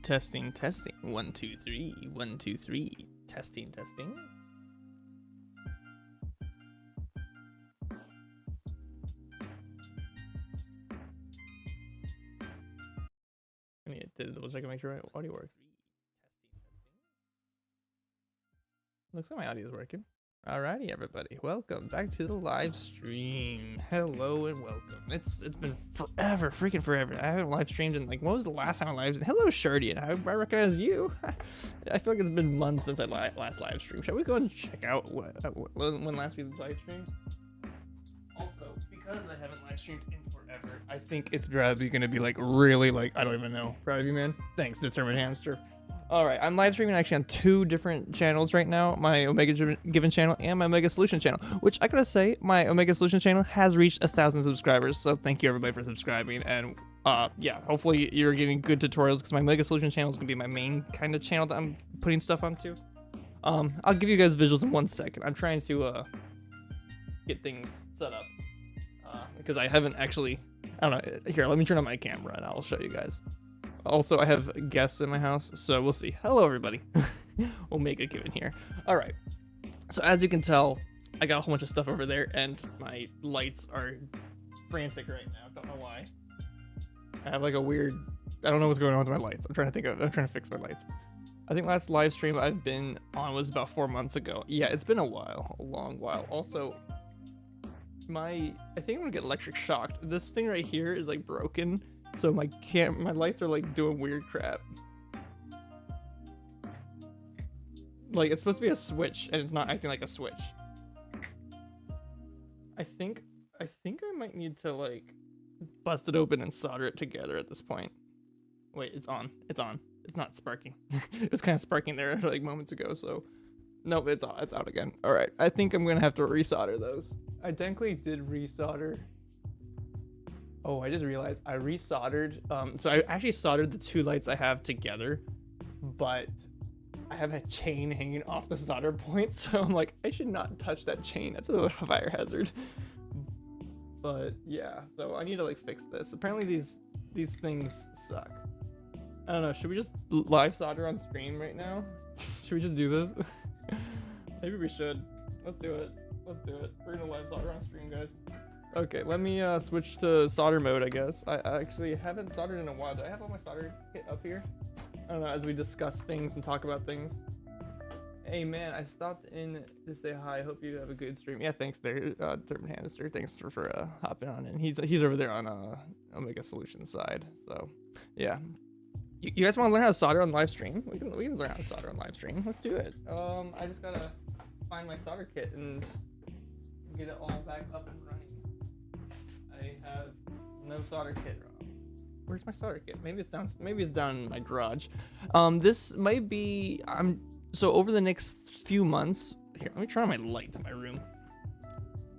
Testing, testing. 1, 2, 3. 1, 2, 3. Testing, testing. I need to double check and make sure my audio works. Testing, testing. Looks like my audio is working. Alrighty, everybody. Welcome back to the live stream. Hello and welcome. It's been forever, freaking forever. I haven't live streamed in, like, what was the last time I live streamed? Hello, Shardian. I recognize you. I feel like it's been months since I last live streamed. Shall we go and check out when last we live streamed? Also, because I haven't live streamed in forever, I think it's probably gonna be like really like I don't even know. Proud of you, man. Thanks, Determined Hamster. All right, I'm live streaming actually on 2 different channels right now, my Omega Given channel and my Omega Solution channel, which I gotta say, my Omega Solution channel has reached 1,000 subscribers, so thank you everybody for subscribing, and yeah, hopefully you're getting good tutorials, because my Omega Solution channel is gonna be my main kind of channel that I'm putting stuff onto. I'll give you guys visuals in 1 second. I'm trying to get things set up, because I haven't actually, I don't know, here, let me turn on my camera and I'll show you guys. Also, I have guests in my house, so we'll see. Hello, everybody. Omega Given here. All right. So as you can tell, I got a whole bunch of stuff over there, and my lights are frantic right now. Don't know why. I have like a weird. I don't know what's going on with my lights. I'm trying to fix my lights. I think last live stream I've been on was about 4 months ago. Yeah, it's been a while, a long while. Also, I think I'm gonna get electric shocked. This thing right here is like broken. So my lights are like doing weird crap. Like it's supposed to be a switch and it's not acting like a switch. I think I might need to like bust it open and solder it together at this point. Wait, it's on. It's on. It's not sparking. It was kind of sparking there like moments ago, so nope, it's out again. All right, I think I'm gonna have to resolder those. I technically did resolder. Oh, I just realized I resoldered. So I actually soldered the 2 lights I have together, but I have a chain hanging off the solder point, so I'm like, I should not touch that chain. That's a fire hazard. But yeah, so I need to like fix this. Apparently these things suck. I don't know. Should we just live solder on stream right now? Should we just do this? Maybe we should. Let's do it. Let's do it. We're gonna live solder on stream, guys. Okay, let me switch to solder mode, I guess. I actually haven't soldered in a while. Do I have all my solder kit up here? I don't know, as we discuss things and talk about things. Hey man, I stopped in to say hi. Hope you have a good stream. Yeah, thanks there, Determined Hamster. Thanks for hopping on in. He's over there on Omega Solutions side. So yeah. You guys want to learn how to solder on live stream? We can learn how to solder on live stream. Let's do it. I just gotta find my solder kit and get it all back up and running. I have no solder kit. Where's my solder kit? Maybe it's down in my garage. This might be so over the next few months. Here, let me turn on my light in my room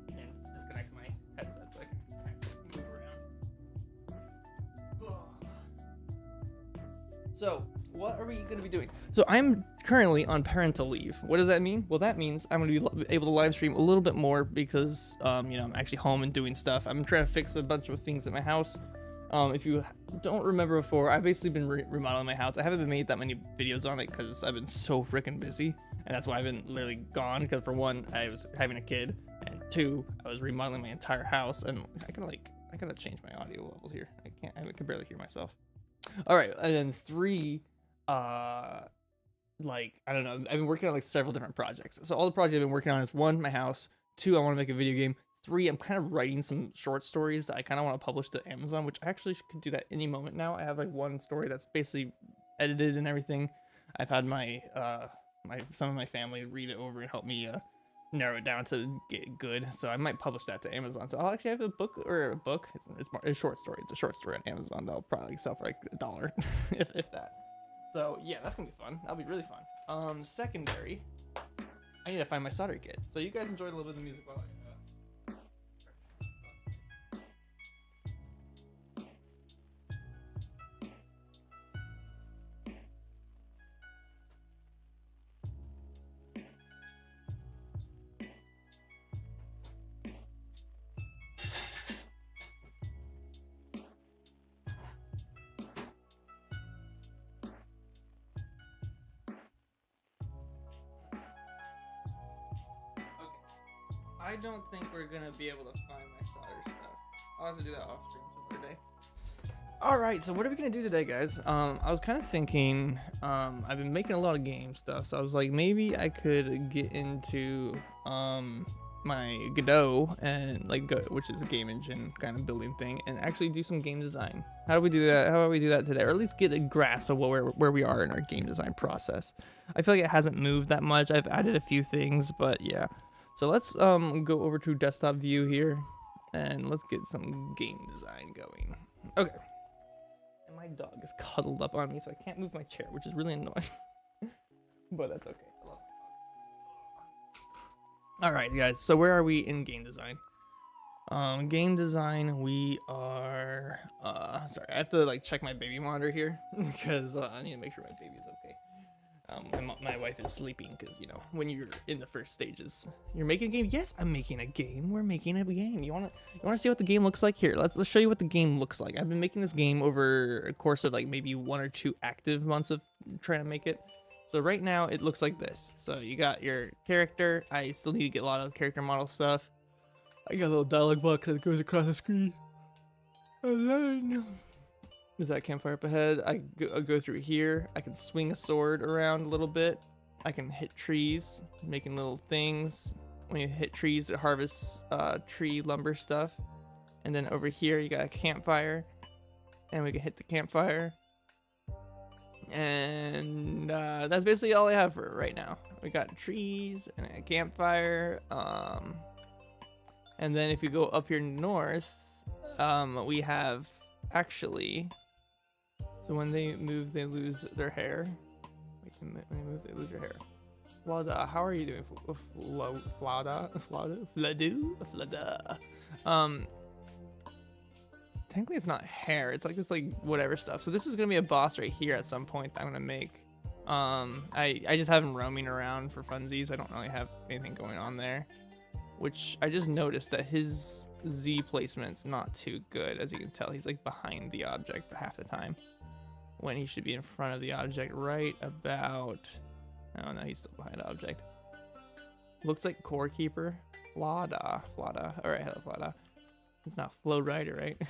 and disconnect my headset so I can actually move around. So what are we going to be doing? So I'm currently on parental leave. What does that mean? Well, that means I'm going to be able to live stream a little bit more because, you know, I'm actually home and doing stuff. I'm trying to fix a bunch of things at my house. If you don't remember before, I've basically been remodeling my house. I haven't been made that many videos on it because I've been so freaking busy. And that's why I've been literally gone. Because for 1, I was having a kid. And 2, I was remodeling my entire house. And I gotta change my audio levels here. I can barely hear myself. All right, and then 3, like, I don't know, I've been working on like several different projects. So all the projects I've been working on is 1, my house, 2, I want to make a video game, 3, I'm kind of writing some short stories that I kind of want to publish to Amazon, which I actually could do that any moment now. I have like 1 story that's basically edited and everything. I've had my some of my family read it over and help me narrow it down to get good, so I might publish that to Amazon. So I'll actually have a book. It's a short story. It's a short story on Amazon that'll probably sell for like $1 if that. So yeah, that's gonna be fun. That'll be really fun. Secondary, I need to find my solder kit. So you guys enjoyed a little bit of the music while I I don't think we're gonna be able to find my solder stuff. I'll have to do that off stream some other day. All right, so what are we gonna do today, guys? I was kind of thinking, I've been making a lot of game stuff, so I was like, maybe I could get into my Godot and which is a game engine kind of building thing, and actually do some game design. How do we do that? How about we do that today, or at least get a grasp of where we are in our game design process? I feel like it hasn't moved that much. I've added a few things, but yeah. So let's go over to desktop view here, and let's get some game design going. Okay. And my dog is cuddled up on me, so I can't move my chair, which is really annoying. But that's okay. I love it. All right, guys. So where are we in game design? Game design, we are. Sorry, I have to like check my baby monitor here because I need to make sure my baby's okay. My wife is sleeping because, you know, when you're in the first stages, you're making a game. Yes, I'm making a game. We're making a game. You wanna see what the game looks like? Here, let's show you what the game looks like. I've been making this game over a course of like maybe 1 or 2 active months of trying to make it. So right now it looks like this. So you got your character. I still need to get a lot of character model stuff. I got a little dialog box that goes across the screen. And then is that campfire up ahead? I go through here. I can swing a sword around a little bit. I can hit trees, making little things. When you hit trees, it harvests tree lumber stuff. And then over here, you got a campfire, and we can hit the campfire. And that's basically all I have for right now. We got trees and a campfire. And then if you go up here north, we have actually. So when they move, they lose their hair. When they move, they lose their hair. Flada, how are you doing? Flada. Technically it's not hair. It's like this like whatever stuff. So this is gonna be a boss right here at some point that I'm gonna make. I just have him roaming around for funsies. I don't really have anything going on there. Which I just noticed that his Z placement's not too good. As you can tell, he's like behind the object half the time, when he should be in front of the object right about. Oh no, he's still behind the object. Looks like Core Keeper. Flada. Alright, hello Flada. It's not Flow Rider, right?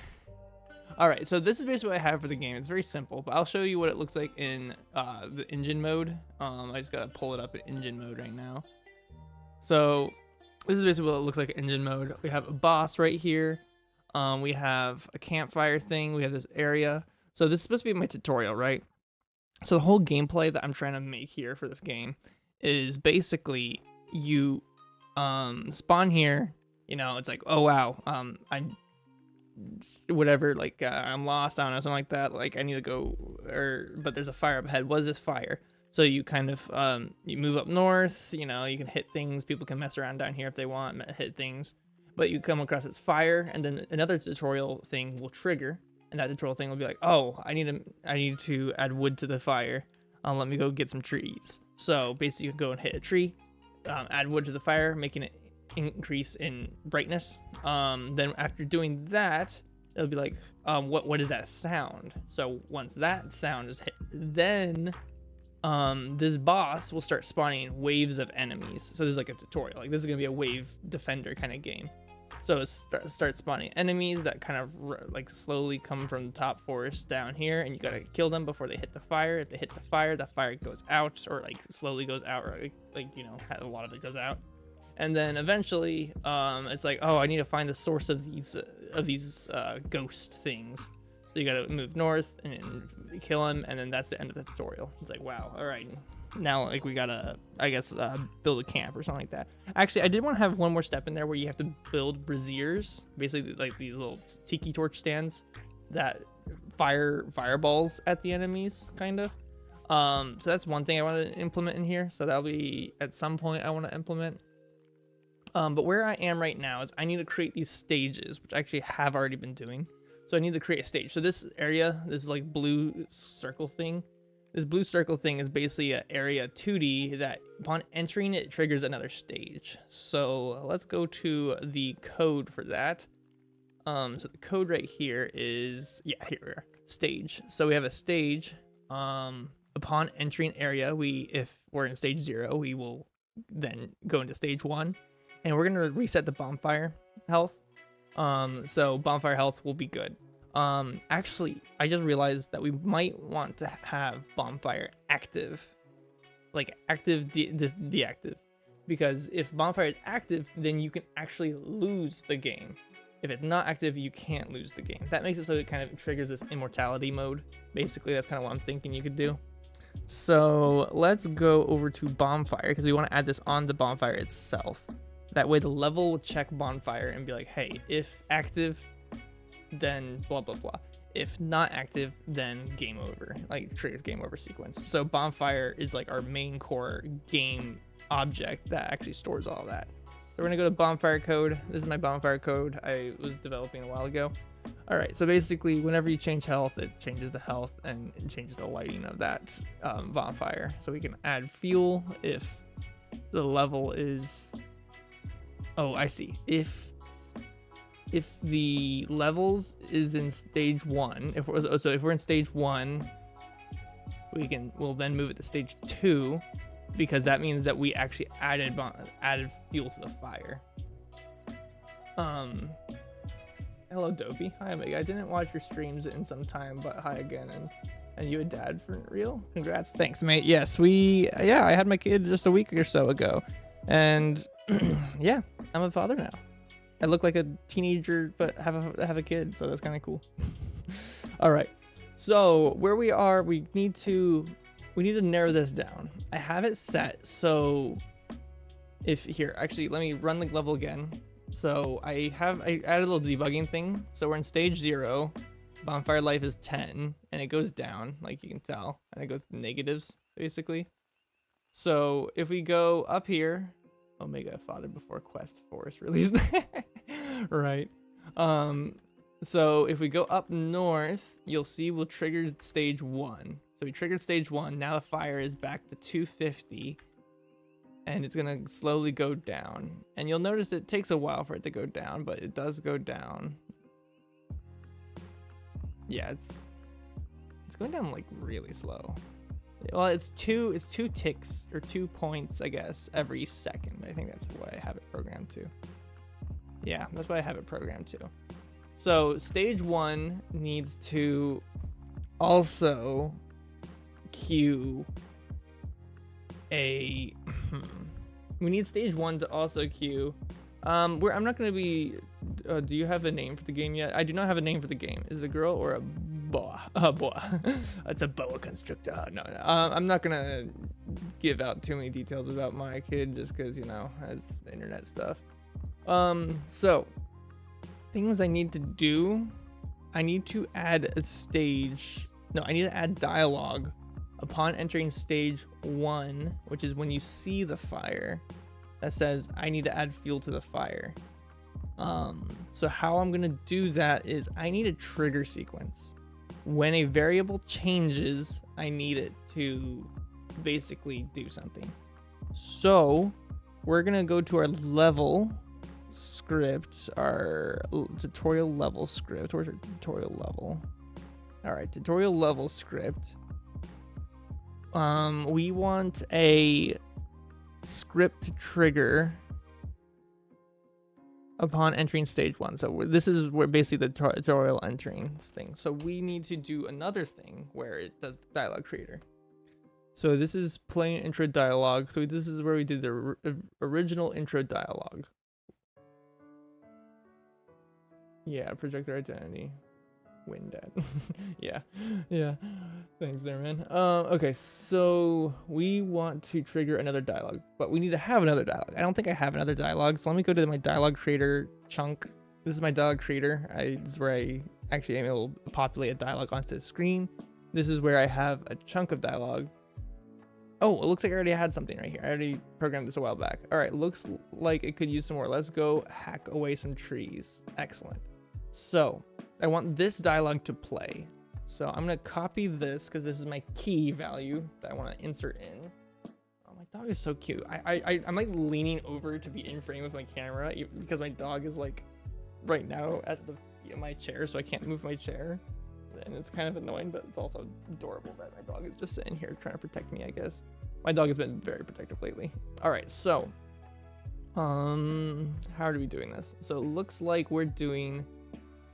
Alright, so this is basically what I have for the game. It's very simple, but I'll show you what it looks like in the engine mode. I just gotta pull it up in engine mode right now. So this is basically what it looks like in engine mode. We have a boss right here. We have a campfire thing. We have this area. So this is supposed to be my tutorial, right? So the whole gameplay that I'm trying to make here for this game is basically you spawn here. You know, it's like, oh wow, I'm whatever, like I'm lost, I don't know, something like that. Like I need to go, but there's a fire up ahead. What is this fire? So you kind of you move up north. You know, you can hit things. People can mess around down here if they want, hit things. But you come across this fire, and then another tutorial thing will trigger. And that tutorial thing will be like, oh, I need to add wood to the fire. Let me go get some trees. So basically, you can go and hit a tree, add wood to the fire, making it increase in brightness. Then after doing that, it'll be like, what is that sound? So once that sound is hit, then this boss will start spawning waves of enemies. So there's like a tutorial. Like this is gonna be a wave defender kind of game. So it starts spawning enemies that kind of like slowly come from the top forest down here, and you gotta kill them before they hit the fire. If they hit the fire goes out, or like slowly goes out, or like you know, a lot of it goes out. And then eventually, it's like, oh, I need to find the source of these ghost things. So you gotta move north and kill him, and then that's the end of the tutorial. It's like, wow, all right. Now, like, we gotta, I guess, build a camp or something like that. Actually, I did want to have one more step in there where you have to build braziers, basically like these little tiki torch stands that fire fireballs at the enemies, kind of. So that's one thing I want to implement in here. So that'll be at some point I want to implement. But where I am right now is I need to create these stages, which I actually have already been doing. So I need to create a stage. So this area, this like blue circle thing, this blue circle thing is basically an area 2D that upon entering it triggers another stage. So let's go to the code for that. So the code right here is, yeah, here we are, stage. So we have a stage. Upon entering area, if we're in stage 0, we will then go into stage 1. and we're gonna reset the bonfire health. So bonfire health will be good. Actually, I just realized that we might want to have bonfire active, like active deactive, because if bonfire is active, then you can actually lose the game. If it's not active, you can't lose the game. That makes it so it kind of triggers this immortality mode. Basically, that's kind of what I'm thinking you could do. So let's go over to bonfire because we want to add this on the bonfire itself. That way the level will check bonfire and be like, hey, if active, then blah, blah, blah. If not active, then game over, like triggers game over sequence. So bonfire is like our main core game object that actually stores all that. So we're gonna go to bonfire code. This is my bonfire code I was developing a while ago. All right, so basically whenever you change health, it changes the health and it changes the lighting of that bonfire. So we can add fuel if the level is, oh, I see. If the levels is in stage 1, if we're in stage 1, we'll then move it to stage 2, because that means that we actually added fuel to the fire. Hello Dopey. Hi Omega. I didn't watch your streams in some time, but hi again. And you a dad for real? Congrats. Thanks, mate. Yes, I had my kid just a week or so ago, and yeah, I'm a father now. I look like a teenager, but have a kid, so that's kind of cool. All right, so where we are, we need to narrow this down. I have it set so actually let me run the level again. So I added a little debugging thing. So we're in stage 0. Bonfire life is 10, and it goes down, like you can tell, and it goes to negatives basically. So if we go up here, Omega Father Before Quest Force released. Right. So if we go up north, you'll see we'll trigger stage 1. So we triggered stage 1. Now the fire is back to 250, and it's gonna slowly go down. And you'll notice it takes a while for it to go down, but it does go down. Yeah, it's going down like really slow. Well, it's two ticks or 2 points, I guess, every second. I think that's what I have it programmed to. Yeah, that's what I have it programmed to. So stage 1 needs to also queue a. We need stage 1 to also queue. I'm not gonna be. Do you have a name for the game yet? I do not have a name for the game. Is it a girl or a boa? Boa. It's a boa constrictor. No. I'm not gonna give out too many details about my kid just because, you know, it's internet stuff. So things I need to do. I need to add a stage. No, I need to add dialogue upon entering stage 1, which is when you see the fire, that says I need to add fuel to the fire. So how I'm gonna do that is I need a trigger sequence. When a variable changes, I need it to basically do something. So we're gonna go to our level script, our tutorial level script. Where's our tutorial level? All right, tutorial level script. We want a script to trigger upon entering stage 1. So this is where basically the tutorial entering thing. So we need to do another thing where it does the dialogue creator. So this is plain intro dialogue. So this is where we did the original intro dialogue. Yeah, projector identity. Windad. yeah. Thanks there, man. Okay, so we want to trigger another dialogue, but we need to have another dialogue. I don't think I have another dialogue, so let me go to my dialogue creator chunk. This is my dialogue creator. This is where I actually am able to populate a dialogue onto the screen. This is where I have a chunk of dialogue. Oh, it looks like I already had something right here. I already programmed this a while back. All right, looks like it could use some more. Let's go hack away some trees. Excellent. So I want this dialogue to play. So I'm gonna copy this because this is my key value that I want to insert in. Oh, my dog is so cute. I'm like leaning over to be in frame with my camera because my dog is like right now at my chair, so I can't move my chair. And it's kind of annoying, but it's also adorable that my dog is just sitting here trying to protect me, I guess. My dog has been very protective lately. All right, so How are we doing this? So it looks like we're doing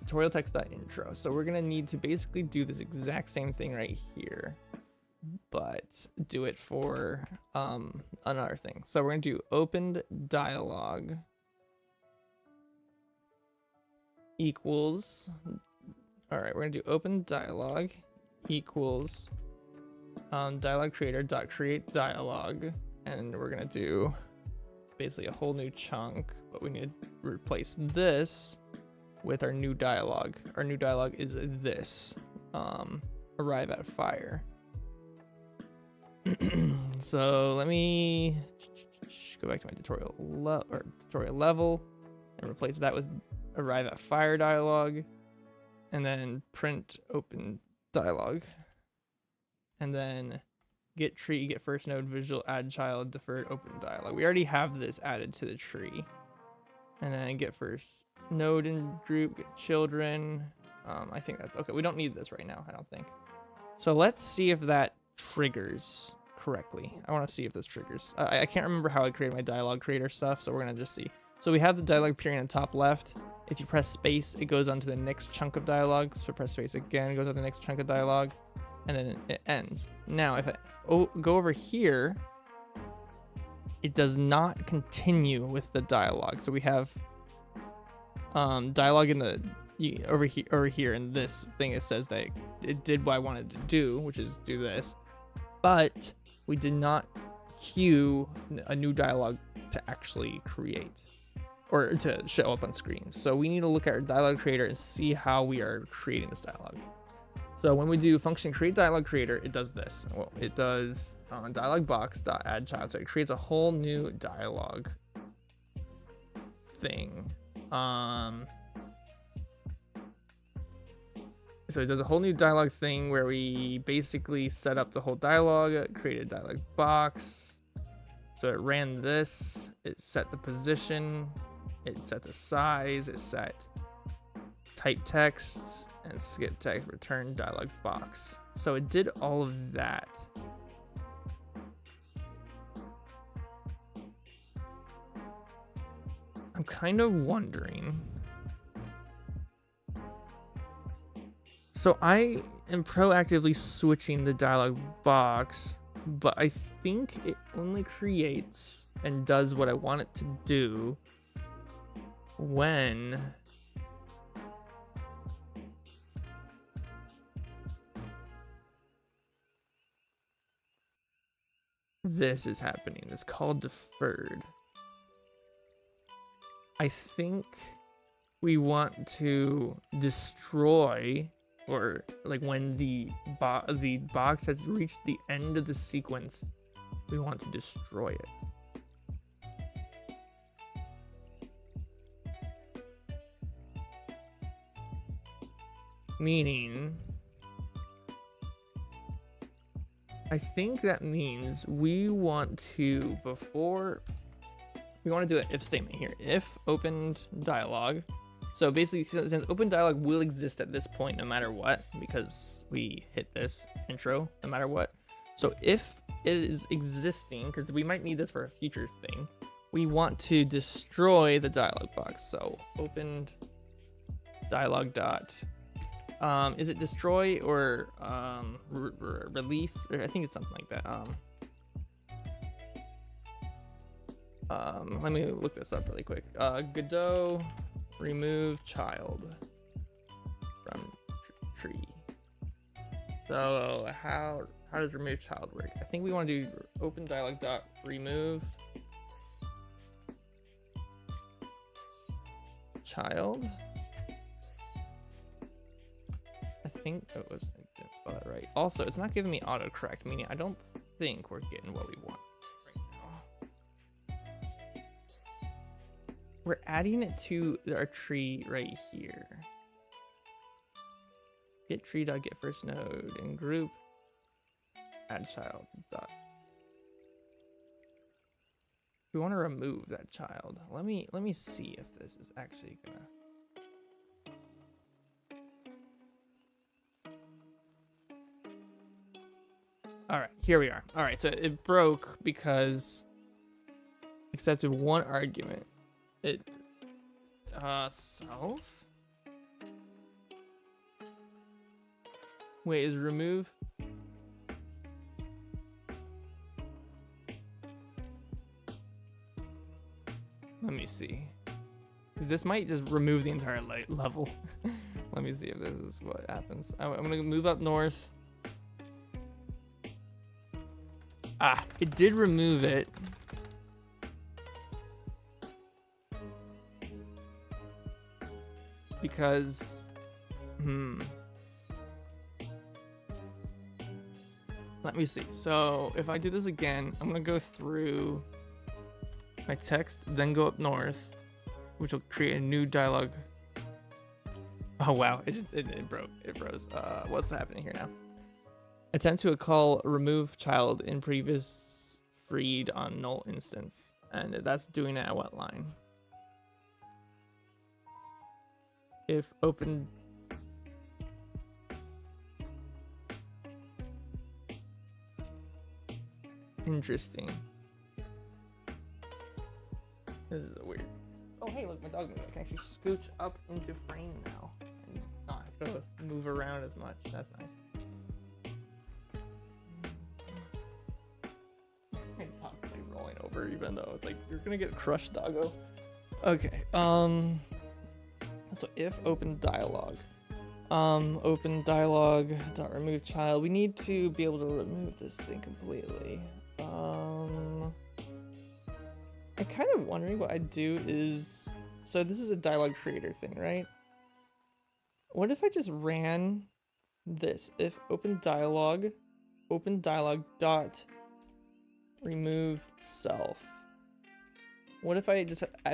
tutorial text.intro. So we're gonna need to basically do this exact same thing right here, but do it for another thing. So we're gonna do opened dialog equals, all right, we're gonna do open dialog equals dialog creator dot create dialog, and we're gonna do basically a whole new chunk, but we need to replace this with our new dialog. Our new dialog is this, arrive at fire. So let me go back to my tutorial level and replace that with arrive at fire dialog, and then print open dialog, and then get tree, get first node, visual, add child, deferred, open dialog. We already have this added to the tree. And then get first node and group, get children. I think that's okay. We don't need this right now, I don't think. So let's see if that triggers correctly. I want to see if this triggers. I can't remember how I created my dialog creator stuff, so we're gonna just see. So we have the dialog appearing in the top left. If you press space, it goes on to the next chunk of dialog. So press space again, it goes on to the next chunk of dialog, and then it ends. Now, if I go over here, it does not continue with the dialogue. So we have dialogue in the over here in this thing. It says that it did what I wanted to do, which is do this, but we did not queue a new dialogue to actually create or to show up on screen. So we need to look at our dialogue creator and see how we are creating this dialogue. So when we do function create dialogue creator, it does this. Well, it does dialog box dot add child. So it creates a whole new dialogue thing. So it does a whole new dialogue thing where we basically set up the whole dialogue, created a dialogue box. So it ran this, it set the position, it set the size, it set type text, and skip text, return dialog box. So it did all of that. I'm kind of wondering. So I am proactively switching the dialog box, but I think it only creates and does what I want it to do when this is happening. It's called deferred. I think we want to destroy, or like when the box has reached the end of the sequence, we want to destroy it. Meaning, I think that means we want to, we want to do an if statement here. If opened dialog. So basically, since open dialog will exist at this point no matter what, because we hit this intro no matter what. So if it is existing, because we might need this for a future thing, we want to destroy the dialog box. So opened dialog dot, is it destroy or release? Or I think it's something like that. Let me look this up really quick. Godot remove child from tree. So how does remove child work? I think we want to do open dialog dot remove child. I think it was, I didn't spell that right. Also, it's not giving me autocorrect, meaning I don't think we're getting what we want right now. We're adding it to our tree right here. Get tree dot get first node and group add child dot. We want to remove that child. Let me see if this is actually gonna. All right, here we are. All right, so it broke because accepted one argument. It self? Wait, is remove? Let me see. 'Cause this might just remove the entire level. Let me see if this is what happens. I'm gonna move up north. Ah, it did remove it. Because, let me see. So if I do this again, I'm gonna go through my text, then go up north, which will create a new dialogue. Oh wow, it broke. It froze. What's happening here now? Attempt to call remove child in previous freed on null instance, and that's doing it at what line? If open. Interesting. This is a weird. Oh hey, look, my dog moved. I can actually scooch up into frame now and not have to move around as much. That's nice. My dog's like rolling over, even though it's like you're gonna get crushed, doggo. Okay. So if open dialogue, open dialogue dot remove child. We need to be able to remove this thing completely. I'm kind of wondering what I'd do is, so this is a dialogue creator thing, right? What if I just ran this? If open dialogue dot remove self. What if I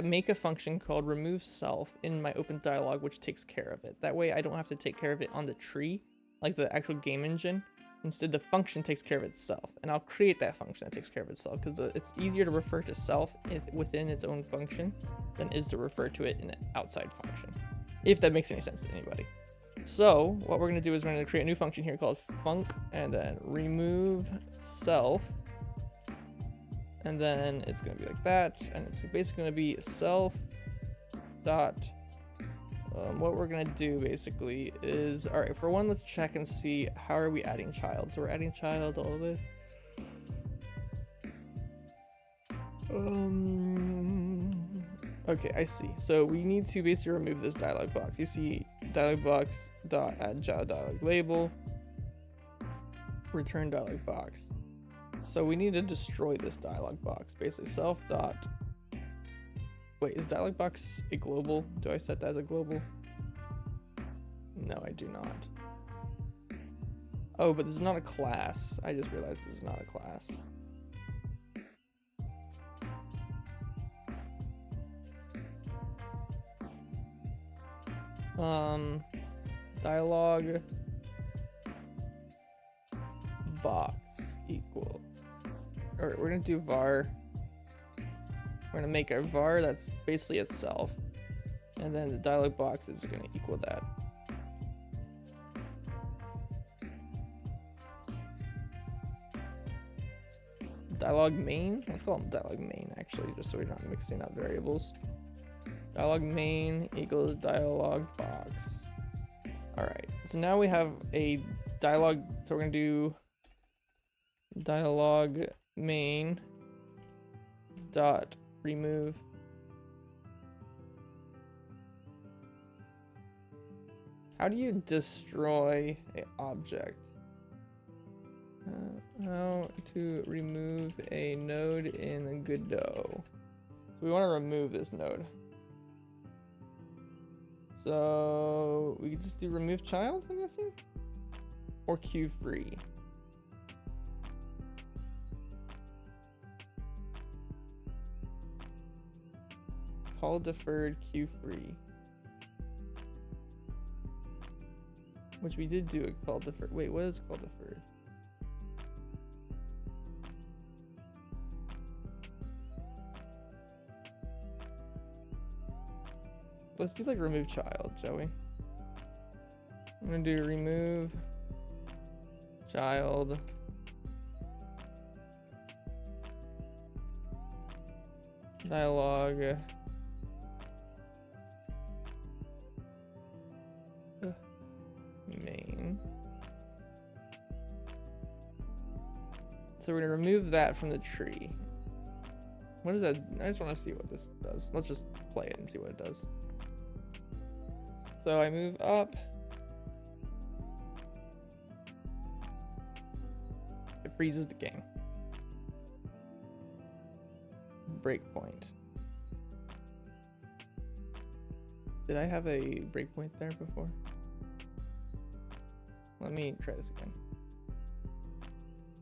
make a function called remove self in my open dialogue, which takes care of it? That way I don't have to take care of it on the tree, like the actual game engine. Instead, the function takes care of itself, and I'll create that function that takes care of itself, because it's easier to refer to self within its own function than it is to refer to it in an outside function, if that makes any sense to anybody. So what we're going to do is we're going to create a new function here called func, and then remove self, and then it's going to be like that, and it's basically going to be self dot. What we're gonna do basically is, all right, for one, let's check and see how are we adding child. So we're adding child, all of this. Okay, I see. So we need to basically remove this dialog box. You see dialog box dot add child dialog label, return dialog box. So we need to destroy this dialog box. Basically self dot. Wait, is dialog box a global? Do I set that as a global? No, I do not. Oh, but this is not a class. I just realized this is not a class. Dialog box equal. All right, we're gonna do var. We're gonna make a var that's basically itself, and then the dialog box is gonna equal that. Dialog main. Let's call them dialog main actually, just so we're not mixing up variables. Dialog main equals dialog box. All right. So now we have a dialog. So we're gonna do dialog main dot remove how do you destroy an object? How to remove a node in Godot. So we want to remove this node. So we can just do remove child, I'm guessing, or queue free. Call deferred queue free, which we did do a call deferred. Wait, what is call deferred? Let's do like remove child, shall we? I'm gonna do remove child. dialogue. Main. So we're gonna remove that from the tree. What is that? I just want to see what this does. Let's just play it and see what it does. So I move up. It freezes the game. Breakpoint. Did I have a breakpoint there before? Let me try this again.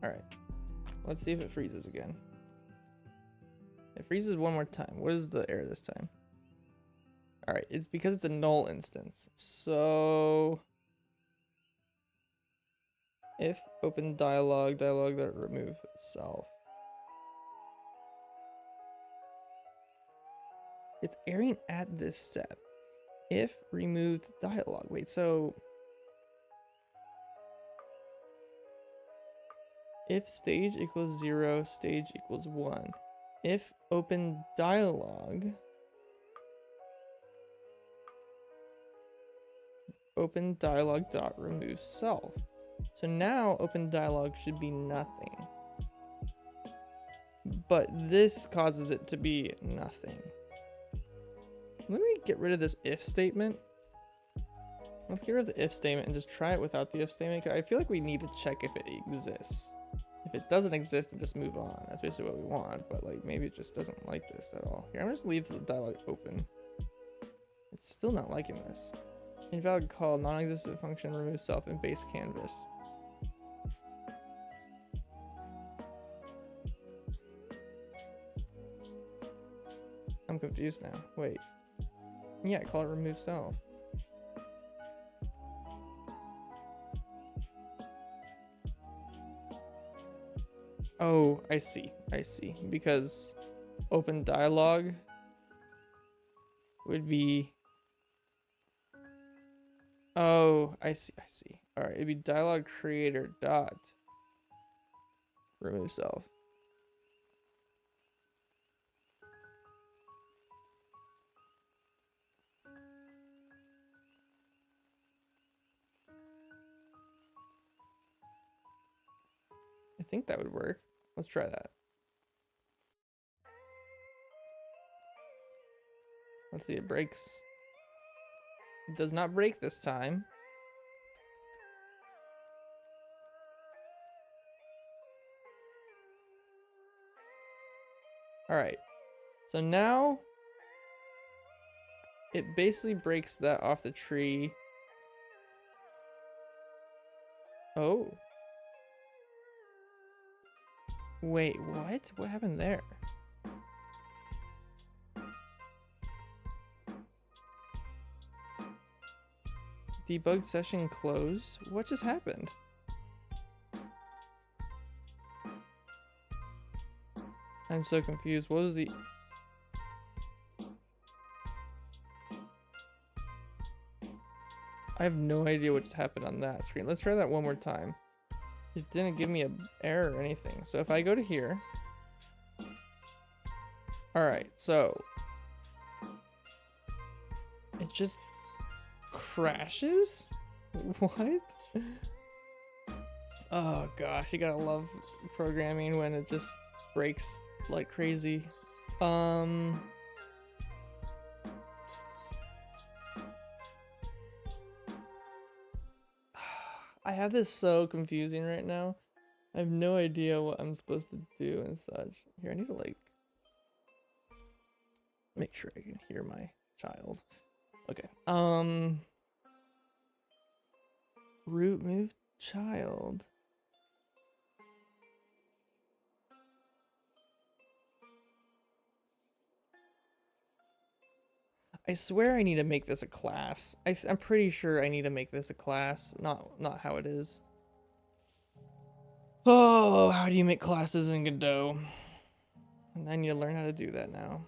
All right. Let's see if it freezes again. It freezes one more time. What is the error this time? All right, it's because it's a null instance. So if open dialog that remove self. It's erroring at this step. If removed dialog. Wait, so if stage equals 0, stage equals 1. If open dialog dot remove self. So now open dialog should be nothing. But this causes it to be nothing. Let me get rid of this if statement. Let's get rid of the if statement and just try it without the if statement. I feel like we need to check if it exists. If it doesn't exist, then just move on. That's basically what we want, but like maybe it just doesn't like this at all. Here, I'm gonna just leave the dialog open. It's still not liking this. Invalid call, non-existent function, remove self in base canvas. I'm confused now. Wait. Yeah, call it remove self. Oh, I see. Because open dialog would be... Oh, I see. All right, it'd be dialog creator dot remove self. I think that would work. Let's try that. Let's see, it breaks. It does not break this time. All right. So now it basically breaks that off the tree. Oh. Wait, what? What happened there? Debug session closed? What just happened? I'm so confused. What was the... I have no idea what just happened on that screen. Let's try that one more time. It didn't give me an error or anything. So if I go to here... Alright, so... It just... crashes? What? Oh gosh, you gotta love programming when it just breaks like crazy. I have this so confusing right now. I have no idea what I'm supposed to do and such. Here, I need to like make sure I can hear my child. Okay. Root move child. I swear I need to make this a class. I'm pretty sure I need to make this a class, not how it is. Oh, how do you make classes in Godot? And I need to learn how to do that now.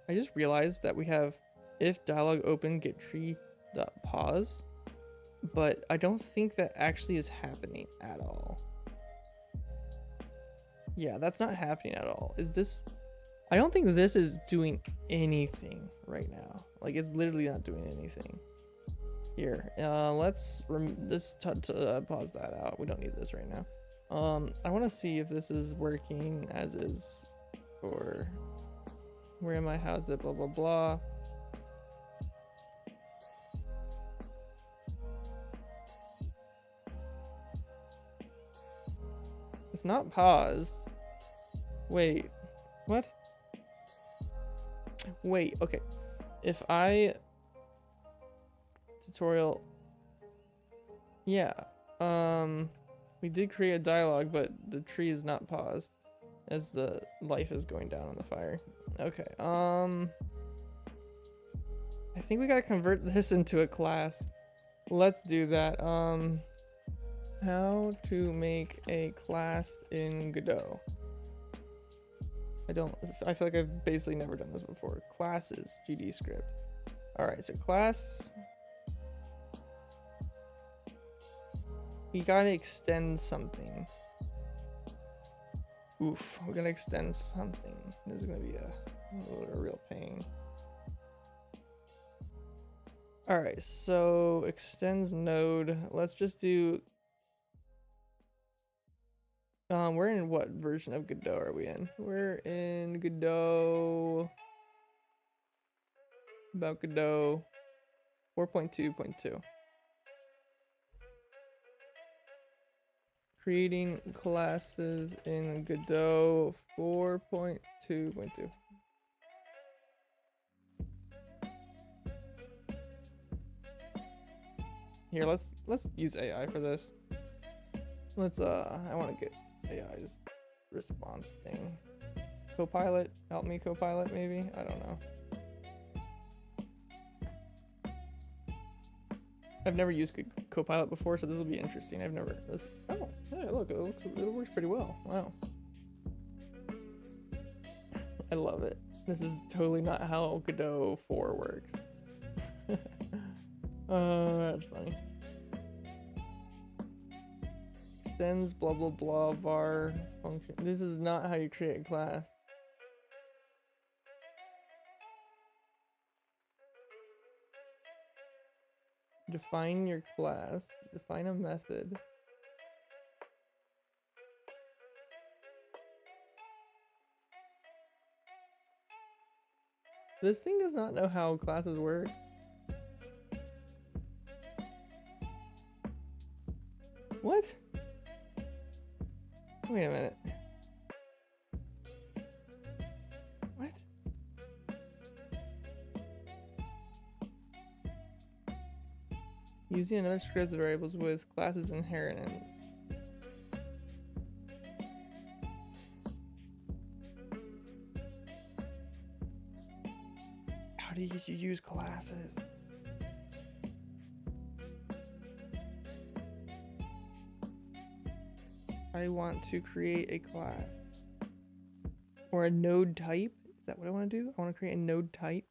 I just realized that we have if dialog open get tree dot pause, but I don't think that actually is happening at all. Yeah, that's not happening at all. Is this? I don't think this is doing anything right now. Like, it's literally not doing anything. Here, let's pause that out. We don't need this right now. I want to see if this is working as is for where am I? How's it? Blah blah blah. It's not paused. Wait, what? Wait, okay. If I tutorial, yeah, we did create a dialogue, but the tree is not paused as the life is going down on the fire. Okay, I think we gotta convert this into a class. Let's do that. How to make a class in Godot. I feel like I've basically never done this before. Classes, GD script. All right, so class. We gotta extend something. Oof, we're gonna extend something. This is gonna be a real pain. All right, so extends node. Let's just do. We're in what version of Godot are we in? We're in Godot. About Godot 4.2.2. Creating classes in Godot 4.2.2. Here, let's use AI for this. Let's I want to get AI's response thing. Copilot, help me Copilot maybe? I don't know. I've never used Copilot before, so this will be interesting. Oh, hey, look, it works pretty well. Wow. I love it. This is totally not how Godot 4 works. That's funny. Extends blah blah blah var function. This is not how you create a class. Define your class. Define a method. This thing does not know how classes work. What? Wait a minute. What? Using another script variables with classes inheritance. How do you use classes? I want to create a class or a node type. Is that what I want to do? I want to create a node type.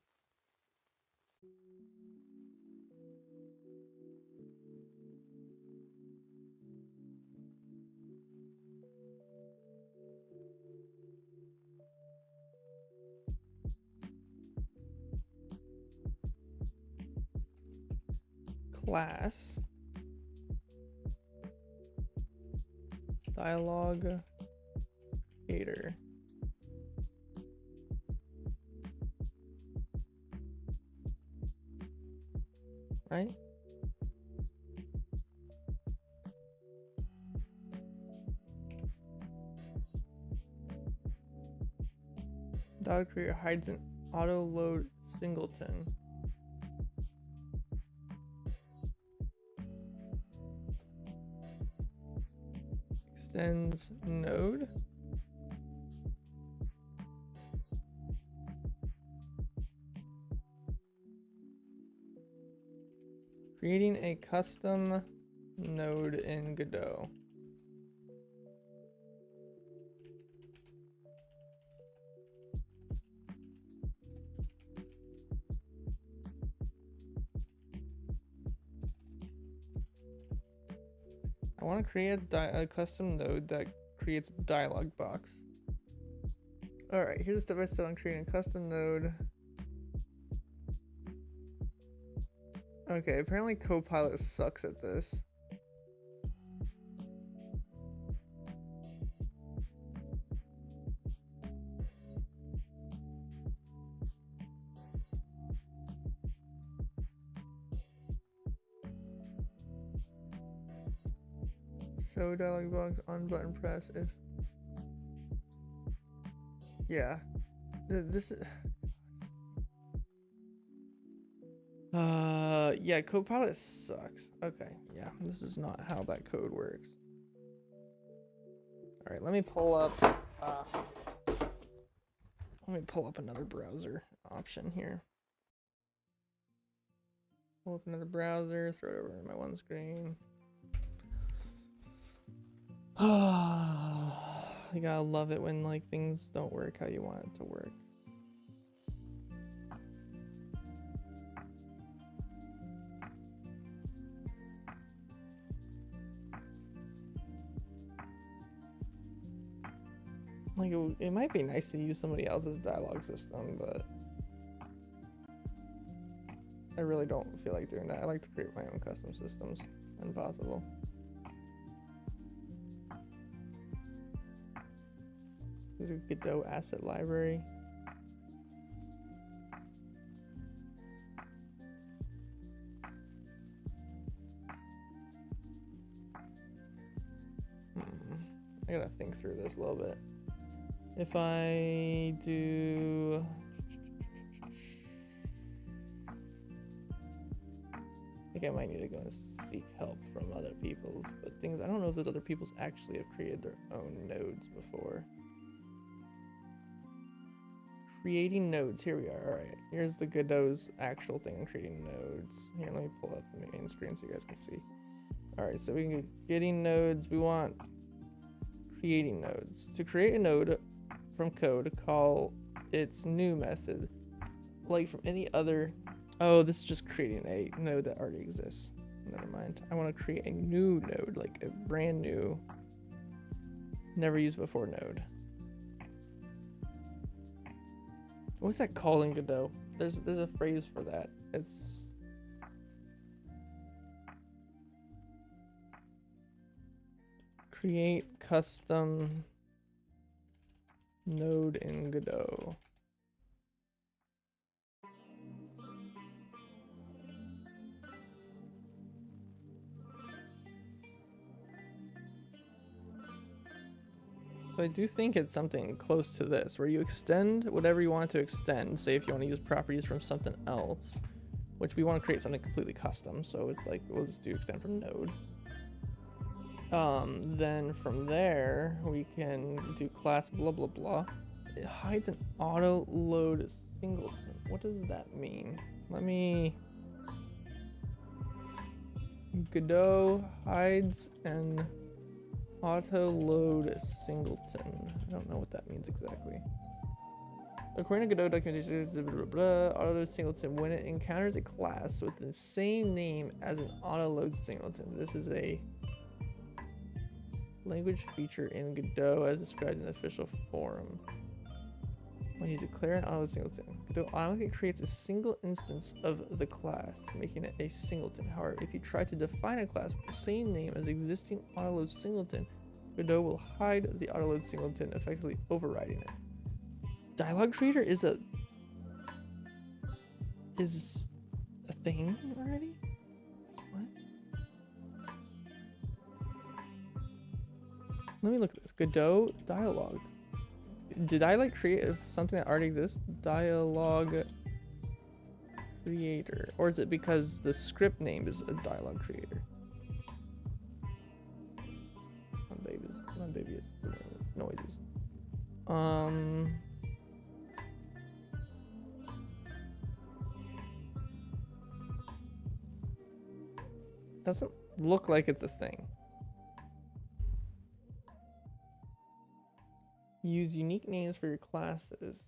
Class. Dialogue creator. Right? Dialogue creator hides an auto load singleton. Extends node. Creating a custom node in Godot. I want to create a custom node that creates a dialog box. All right, here's a step-by-step on creating a custom node. Okay, apparently Copilot sucks at this. Show dialog box on button press if. Yeah, this is. Yeah, Copilot sucks. Okay, yeah, this is not how that code works. All right, let me pull up another browser option here. Pull up another browser, throw it over to my one screen. You gotta love it when like things don't work how you want it to work. Like it might be nice to use somebody else's dialogue system, but I really don't feel like doing that. I like to create my own custom systems when possible. There's a Godot asset library. I gotta think through this a little bit. If I do... I think I might need to go and seek help from other people's, but things, I don't know if those other people's actually have created their own nodes before. Creating nodes, here we are. All right, here's the Godot's actual thing on creating nodes. Here, let me pull up the main screen so you guys can see. All right, so we can get getting nodes. We want creating nodes. To create a node from code, call its new method, like from any other. Oh, this is just creating a node that already exists. Never mind. I want to create a new node, like a brand new, never used before node. What's that called in Godot? There's a phrase for that. It's create custom node in Godot. So I do think it's something close to this, where you extend whatever you want to extend. Say if you want to use properties from something else, which we want to create something completely custom. So it's like, we'll just do extend from node. Then from there, we can do class blah, blah, blah. It hides an auto load singleton. What does that mean? Let me... Godot hides an auto load singleton. I don't know what that means exactly. According to Godot documentation, blah, blah, blah, auto load singleton, when it encounters a class with the same name as an auto load singleton. This is a language feature in Godot as described in the official forum. When you declare an auto singleton, Godot automatically creates a single instance of the class, making it a singleton. However, if you try to define a class with the same name as existing autoload singleton, Godot will hide the autoload singleton, effectively overriding it. Dialog creator is a thing already? What? Let me look at this. Godot dialog. Did I like create something that already exists? Dialog creator. Or is it because the script name is a dialog creator? My baby is noises. Doesn't look like it's a thing. Use unique names for your classes.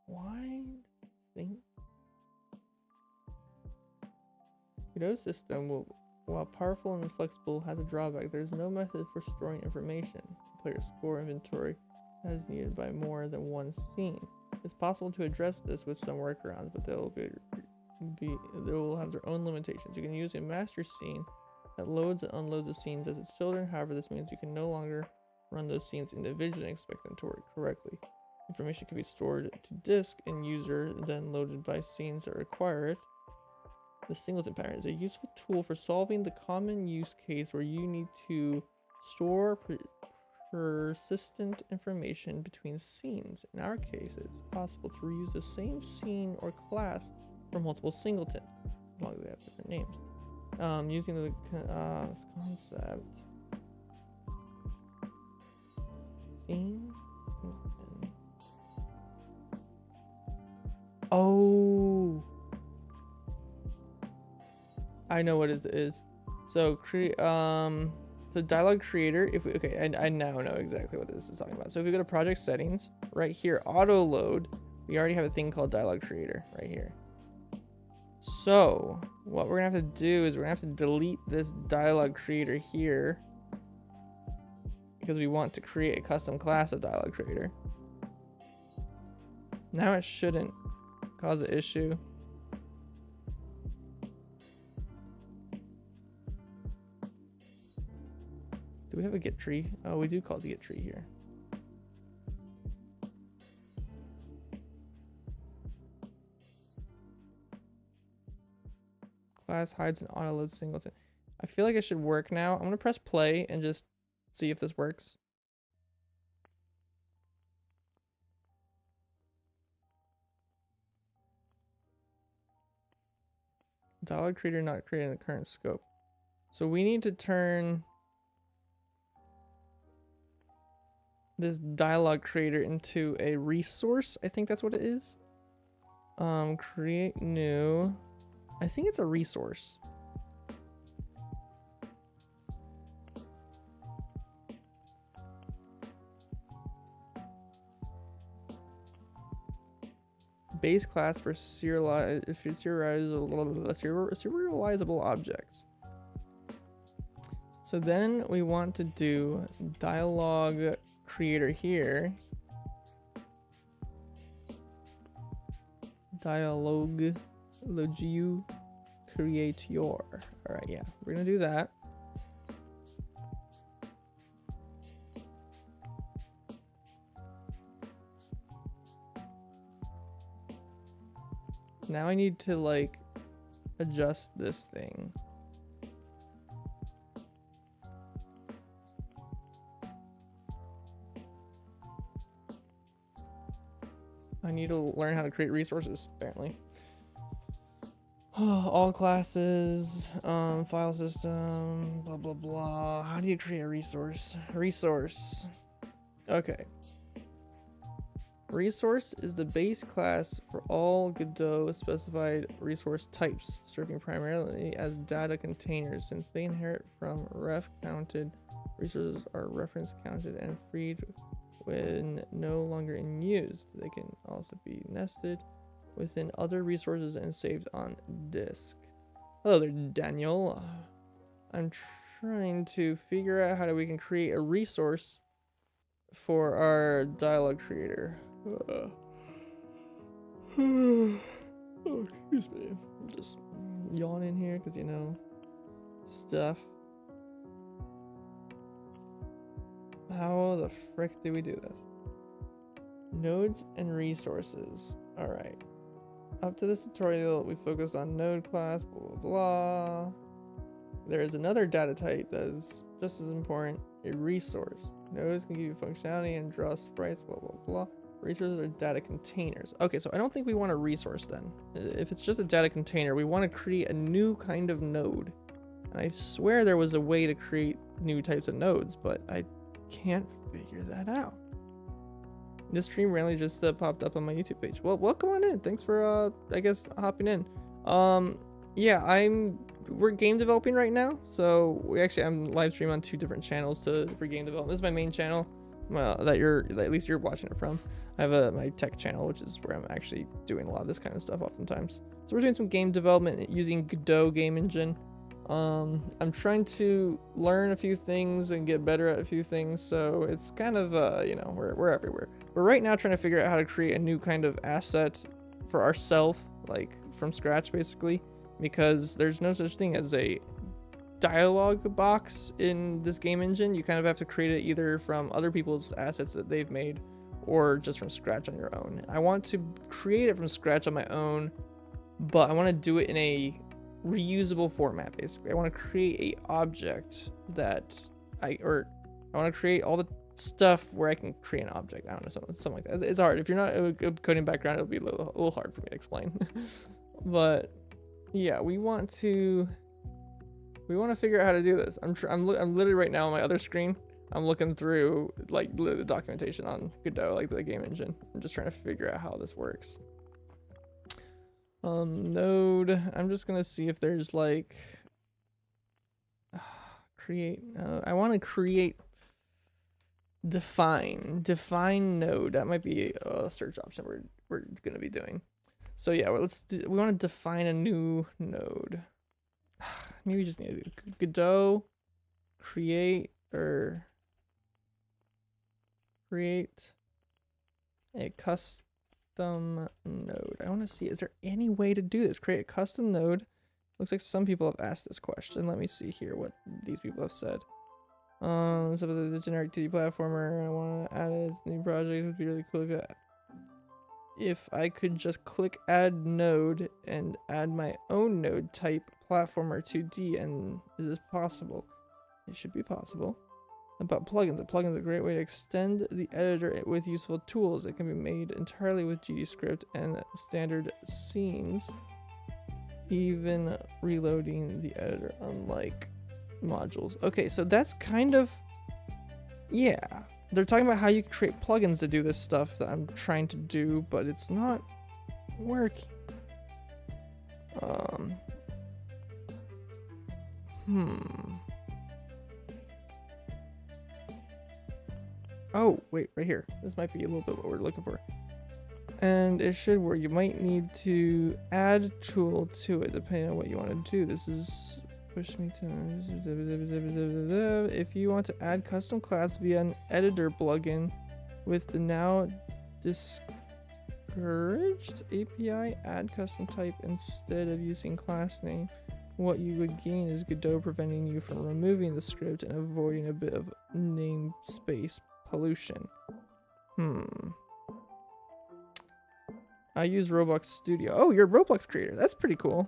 Why think? Godot system will, while powerful and flexible, has a drawback. There's no method for storing information. The player's score inventory as needed by more than one scene. It's possible to address this with some workarounds, but they will have their own limitations. You can use a master scene that loads and unloads the scenes as its children. However, this means you can no longer run those scenes individually and expect them to work correctly. Information can be stored to disk and user, then loaded by scenes that require it. The singleton pattern is a useful tool for solving the common use case where you need to store persistent information between scenes. In our case, it's possible to reuse the same scene or class for multiple singletons, as long as they have different names. Using the concept scene. Oh, I know what it is. So create so dialogue creator. If we, okay, I now know exactly what this is talking about. So if we go to project settings, right here, auto load, we already have a thing called dialogue creator right here. So what we're gonna have to do is we're gonna have to delete this dialogue creator here because we want to create a custom class of dialogue creator. Now it shouldn't cause an issue. Do we have a get tree? Oh, we do call it the get tree here. Class hides and auto load singleton. I feel like it should work now. I'm gonna press play and just see if this works. Dialogue creator not creating the current scope. So we need to turn this dialogue creator into a resource. I think that's what it is. Create new. I think it's a resource. Base class for serializable objects. So then we want to do dialogue creator here. Dialogue Logiu creator. All right, yeah, we're gonna do that. Now I need to like adjust this thing. I need to learn how to create resources, apparently. All classes, file system, blah, blah, blah. How do you create a resource? Resource. Okay. Resource is the base class for all Godot specified resource types, serving primarily as data containers. Since they inherit from ref counted, resources are reference counted and freed when no longer in use. They can also be nested within other resources and saved on disk. Hello there, Daniel. I'm trying to figure out how we can create a resource for our dialogue creator. Oh, excuse me. I'm just yawning here because, you know, stuff. How the frick do we do this? Nodes and resources. All right. Up to this tutorial, we focused on node class, blah, blah, blah. There is another data type that is just as important, a resource. Nodes can give you functionality and draw sprites, blah, blah, blah. Resources are data containers. Okay, so I don't think we want a resource then. If it's just a data container, we want to create a new kind of node. And I swear there was a way to create new types of nodes, but I can't figure that out. This stream randomly just popped up on my YouTube page. Well, welcome on in. Thanks for, I guess, hopping in. Yeah, we're game developing right now. So I'm live streaming on 2 different channels for game development. This is my main channel. well, that at least you're watching it from. I have my tech channel, which is where I'm actually doing a lot of this kind of stuff oftentimes. So we're doing some game development using Godot game engine. I'm trying to learn a few things and get better at a few things, so it's kind of you know, we're everywhere. We're right now trying to figure out how to create a new kind of asset for ourselves, like from scratch basically, because there's no such thing as a dialogue box in this game engine. You kind of have to create it either from other people's assets that they've made or just from scratch on your own. I want to create it from scratch on my own, but I want to do it in a reusable format. Basically, I want to create a object that I want to create all the stuff where I can create an object. I don't know, something like that. It's hard. If you're not a coding background, it'll be a little hard for me to explain. But yeah, we want to figure out how to do this. I'm literally right now on my other screen. I'm looking through like the documentation on Godot, like the game engine. I'm just trying to figure out how this works. Node. I'm just gonna see if there's like create. I want to create define node. That might be a search option we're gonna be doing. So yeah, we want to define a new node. Maybe we just need to Godot create a custom node. I want to see, is there any way to do this? Create a custom node. Looks like some people have asked this question. Let me see here what these people have said. So the generic 2D platformer, I want to add it to new project. It would be really cool if I could just click add node and add my own node type platformer 2D. And is this possible? It should be possible. About plugins. A plugin is a great way to extend the editor with useful tools. It can be made entirely with GDScript and standard scenes, even reloading the editor, unlike modules. Okay, so that's kind of, yeah. They're talking about how you can create plugins to do this stuff that I'm trying to do, but it's not working. Oh, wait, right here. This might be a little bit what we're looking for. And it should work. You might need to add tool to it depending on what you want to do. This is push me to if you want to add custom class via an editor plugin with the now discouraged API, add custom type instead of using class name. What you would gain is Godot preventing you from removing the script and avoiding a bit of namespace pollution. I use Roblox Studio. Oh, you're a Roblox creator. That's pretty cool.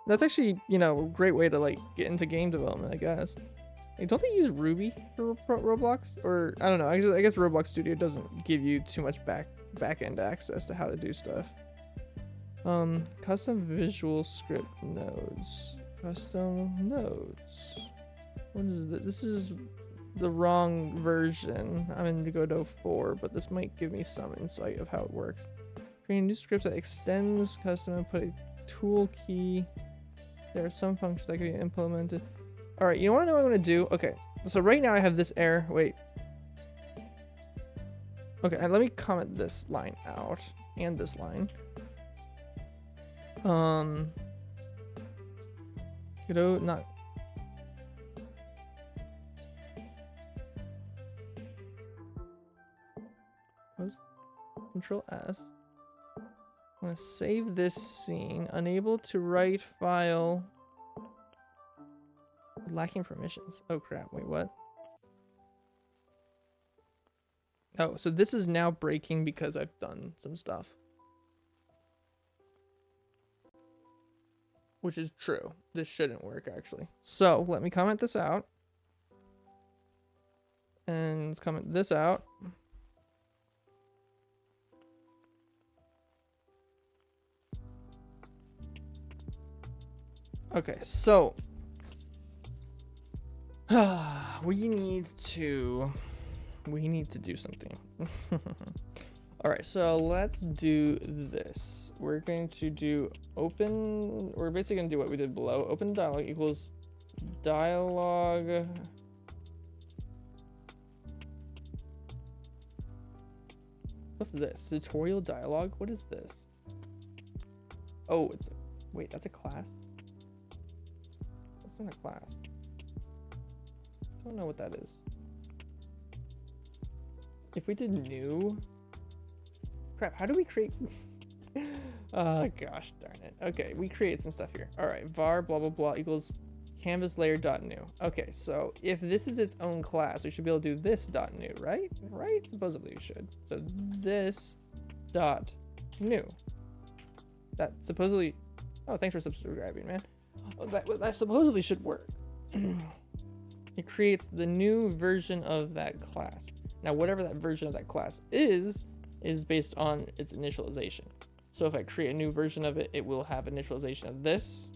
That's actually, you know, a great way to like get into game development, I guess. Like, don't they use Ruby for Roblox? Or I don't know. Actually, I guess Roblox Studio doesn't give you too much back-end access to how to do stuff. Custom visual script nodes. Custom nodes. What is this? This is the wrong version. I'm in Godot 4, but this might give me some insight of how it works. Create a new script that extends custom input a tool key. There are some functions that can be implemented. All right, you want to know what I'm going to do? Okay, so right now I have this error. Wait. Okay, let me comment this line out and this line. Godot not. Control S. I'm gonna save this scene. Unable to write file. Lacking permissions. Oh crap, wait, what? Oh, so this is now breaking because I've done some stuff. Which is true. This shouldn't work actually. So let me comment this out. And let's comment this out. Okay, so we need to do something. All right, so let's do this. We're going to do open. We're basically gonna do what we did below. Open dialog equals dialog What's this? Tutorial dialogue? What is this? Oh, it's wait, that's a class? That's not a class. Don't know what that is. If we did new, crap, how do we create? Gosh darn it. Okay, we create some stuff here. All right, var blah blah blah equals canvas layer dot new. Okay, so if this is its own class, we should be able to do this dot new, right? Right? Supposedly we should. So this dot new. That supposedly. Oh, thanks for subscribing, man. Oh, that supposedly should work. It creates the new version of that class. Now, whatever that version of that class is based on its initialization. So if I create a new version of it, it will have initialization of this,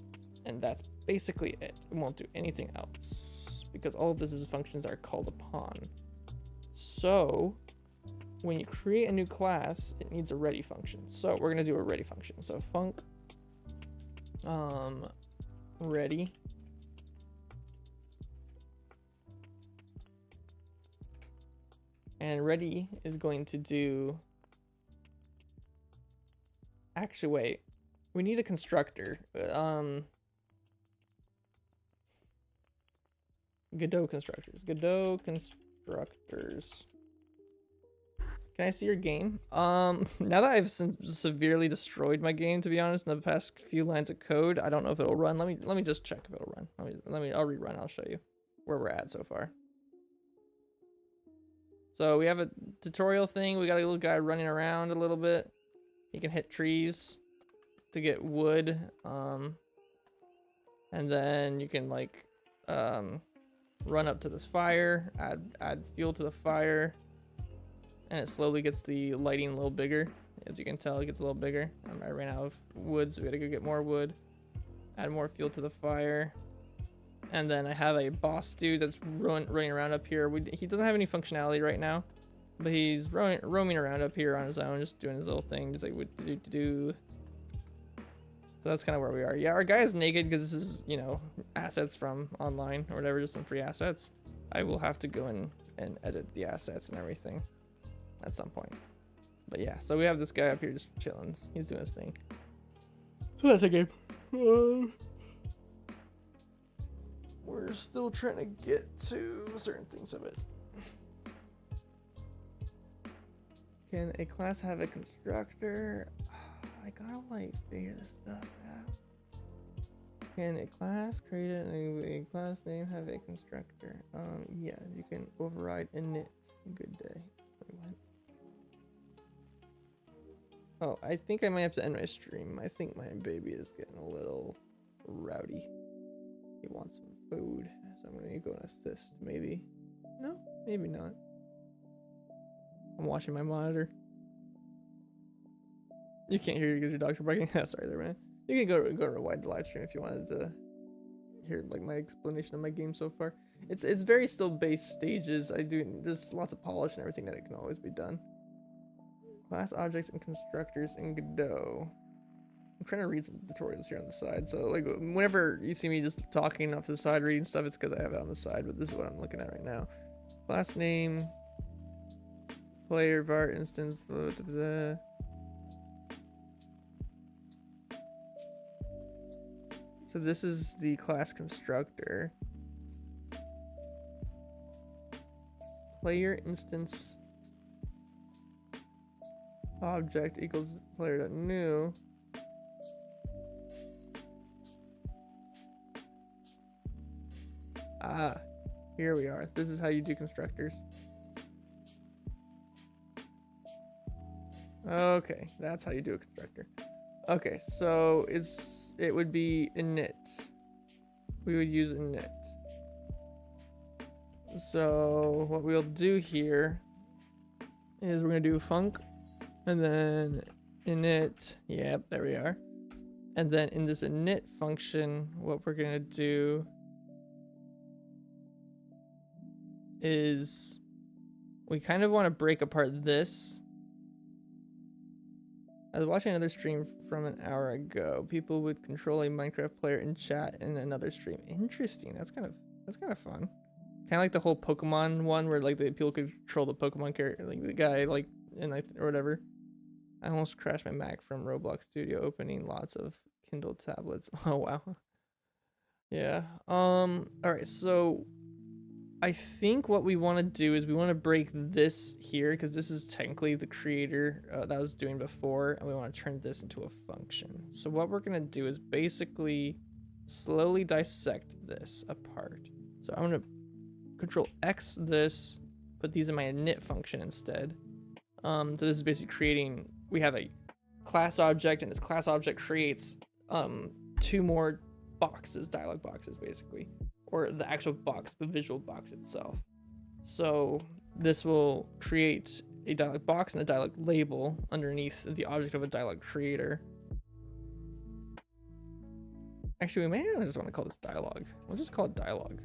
and that's basically it. It won't do anything else because all of this is functions that are called upon. So when you create a new class, it needs a ready function. So we're gonna do a ready function. So func ready. And ready is going to do, actually wait, we need a constructor. Godot constructors. Godot constructors. Can I see your game? Now that I've severely destroyed my game, to be honest, in the past few lines of code, I don't know if it'll run. Let me just check if it'll run. I'll rerun. I'll show you where we're at so far. So we have a tutorial thing. We got a little guy running around a little bit. He can hit trees to get wood. And then you can like run up to this fire, add fuel to the fire, and it slowly gets the lighting a little bigger. As you can tell, it gets a little bigger. I ran out of wood, so we gotta go get more wood. Add more fuel to the fire. And then I have a boss dude that's running around up here. He doesn't have any functionality right now, but he's roaming around up here on his own, just doing his little thing, just like what do. So that's kind of where we are. Yeah, our guy is naked because this is, you know, assets from online or whatever, just some free assets. I will have to go in and edit the assets and everything at some point. But yeah, so we have this guy up here just chilling. He's doing his thing. So that's a game. We're still trying to get to certain things of it. Can a class have a constructor? I gotta like figure this stuff out. Can a class create a class name have a constructor? Yeah, you can override init. Good day. Wait, what? Oh, I think I might have to end my stream. I think my baby is getting a little rowdy. He wants some food, so I'm gonna go and assist. Maybe. No, maybe not. I'm watching my monitor. You can't hear you because your dogs are barking. Sorry there, man. You can go to rewind the live stream if you wanted to hear like my explanation of my game so far. It's very still base stages. There's lots of polish and everything that it can always be done. Class objects and constructors in Godot. I'm trying to read some tutorials here on the side. So like whenever you see me just talking off to the side reading stuff, it's because I have it on the side, but this is what I'm looking at right now. Class name, player, var, instance, blah, blah, blah. So this is the class constructor. Player instance object equals player.new. Ah, here we are. This is how you do constructors. Okay, that's how you do a constructor. Okay, so it would be init. We would use init. So what we'll do here is we're gonna do func and then init. Yep, there we are. And then in this init function, what we're gonna do is we kind of want to break apart this. I was watching another stream from an hour ago. People would control a Minecraft player in chat in another stream. Interesting. That's kind of fun. Kind of like the whole Pokemon one where like the people could control the Pokemon character, like the guy like and or whatever. I almost crashed my Mac from Roblox Studio opening lots of Kindle tablets. Oh wow. Yeah. All right. So I think what we want to do is we want to break this here because this is technically the creator that was doing before, and we want to turn this into a function. So what we're gonna do is basically slowly dissect this apart. So I'm gonna Control X this, put these in my init function instead. So this is basically creating. We have a class object, and this class object creates 2 more boxes, dialog boxes, basically, or the actual box, the visual box itself. So this will create a dialog box and a dialog label underneath the object of a dialog creator. Actually, we may just want to call this dialog. We'll just call it dialog.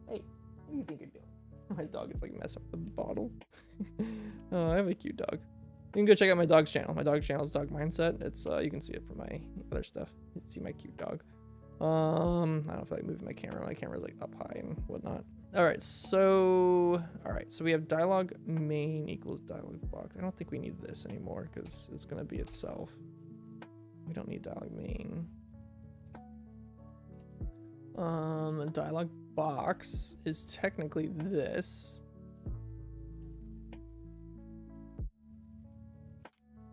Hey, what do you think you're doing? My dog is like messing with the bottle. Oh, I have a cute dog. You can go check out my dog's channel. My dog's channel is Dog Mindset. It's you can see it from my other stuff. You can see my cute dog. I don't feel like moving my camera. My camera's like up high and whatnot. All right, so we have dialog main equals dialog box. I don't think we need this anymore because it's gonna be itself. We don't need dialog main. Dialog box is technically this.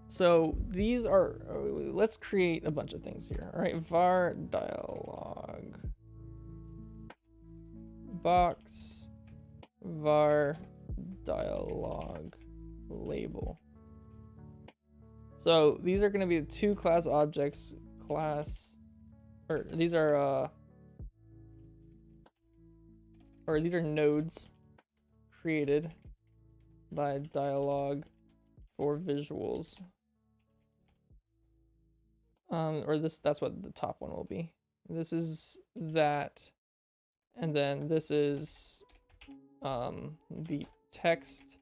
So these are, let's create a bunch of things here. All right, var dialog box, var dialog label. So these are going to be the 2 class objects, these are nodes created by dialog for visuals. That's what the top one will be. This is that, and then this is the text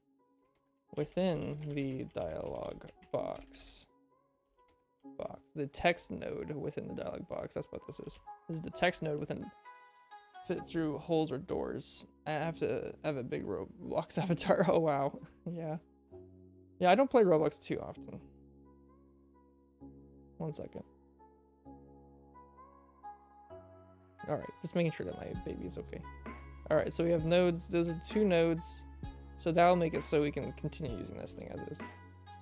within the dialog box. The text node within the dialog box. That's what this is. This is the text node within fit through holes or doors. I have to have a big Roblox avatar. Oh wow. Yeah. Yeah, I don't play Roblox too often. 1 second. All right, just making sure that my baby's okay. All right, so we have nodes. Those are 2 nodes. So that'll make it so we can continue using this thing as is.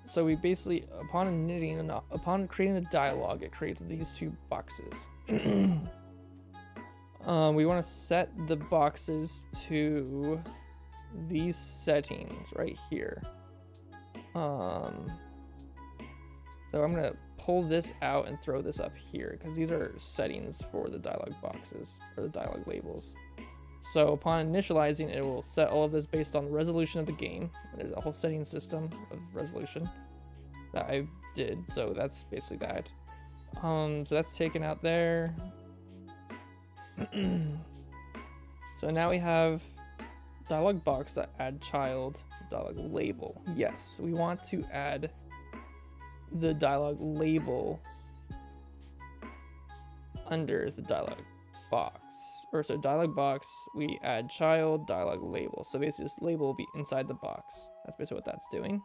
So we basically, upon creating the dialog, it creates these 2 boxes. We want to set the boxes to these settings right here. So I'm gonna pull this out and throw this up here because these are settings for the dialog boxes or the dialog labels. So upon initializing, it will set all of this based on the resolution of the game. There's a whole setting system of resolution that I did, so that's basically that. So that's taken out there. So now we have dialog box that add child dialog label. Yes, we want to add the dialog label under the dialog box, or so dialog box, we add child dialog label. So basically this label will be inside the box. That's basically what that's doing.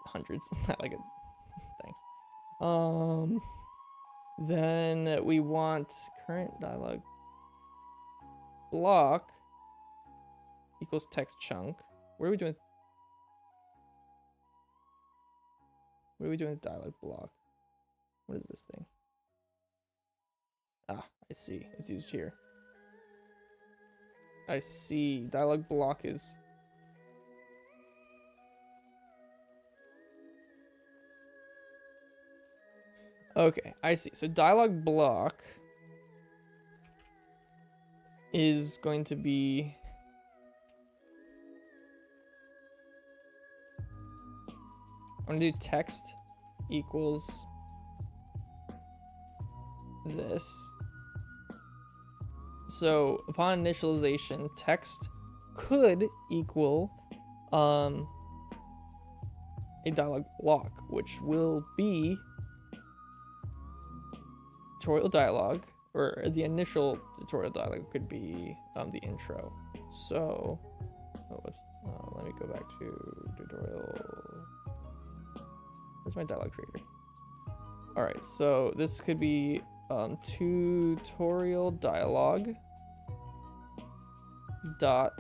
Hundreds. I like it. Thanks. Then we want current dialog block equals text chunk. What are we doing? What are we doing with dialog block? What is this thing? Ah, I see. It's used here. I see. Dialog block is... Okay, I see. So dialog block is going to be... I'm gonna do text equals this. So upon initialization, text could equal a dialog block, which will be tutorial dialog, or the initial tutorial dialog could be the intro. So let go back to tutorial. Where's my dialogue creator? All right, so this could be tutorial dialogue dot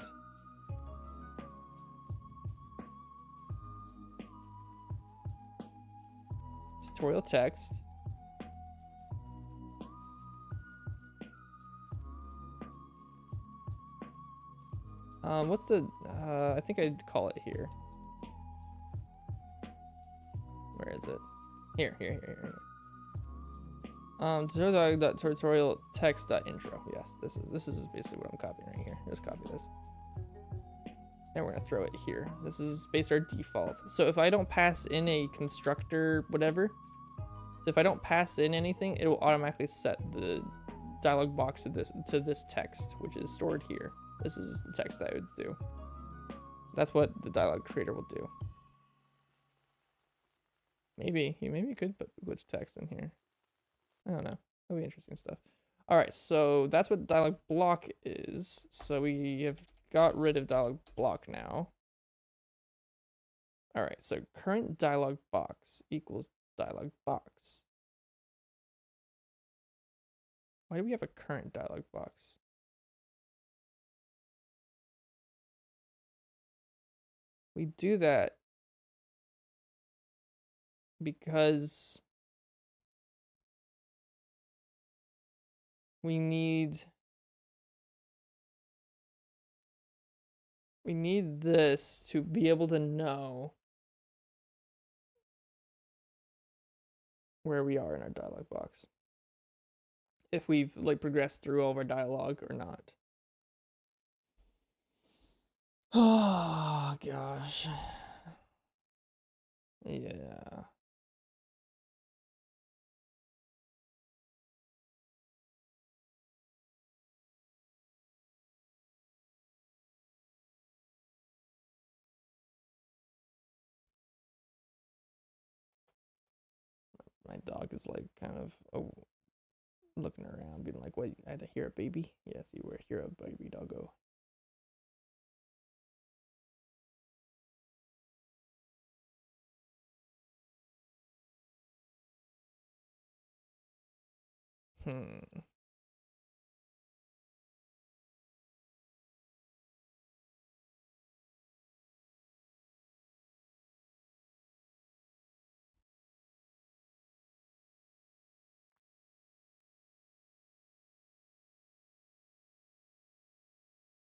tutorial text what's the I think I'd call it here. Where is it? Here. Tutorial text.intro. Yes, this is basically what I'm copying right here. Just copy this. And we're gonna throw it here. This is basically our default. So if I don't pass in a constructor, whatever, so if I don't pass in anything, it will automatically set the dialog box to this text, which is stored here. This is the text that I would do. That's what the dialog creator will do. Maybe you could put glitch text in here. I don't know. That'll be interesting stuff. All right, so that's what dialog block is. So we have got rid of dialog block now. All right, so current dialog box equals dialog box. Why do we have a current dialog box? We do that because we need this to be able to know where we are in our dialog box. If we've like progressed through all of our dialogue or not. Oh gosh. Yeah. My dog is like kind of looking around, being like, "Wait, I had to hear a baby." Yes, you were hear a baby doggo.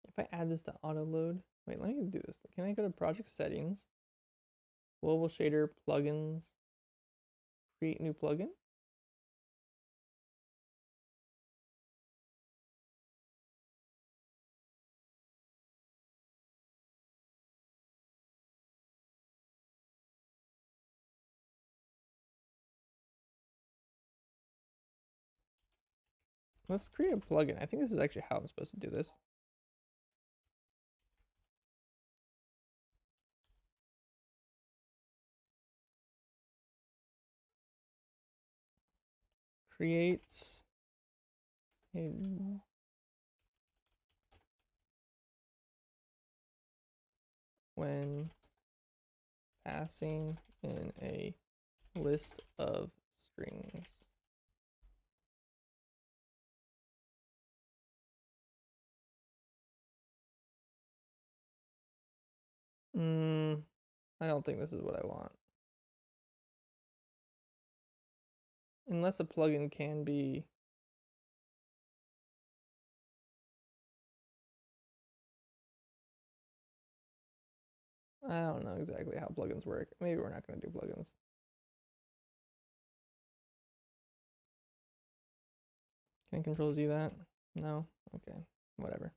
If I add this to auto load, wait, let me do this. Can I go to project settings, global shader plugins, create new plugin? Let's create a plugin. I think this is actually how I'm supposed to do this. Creates a when passing in a list of strings. I don't think this is what I want. Unless a plugin can be I don't know exactly how plugins work. Maybe we're not going to do plugins. Can Control Z that? No? Okay, whatever.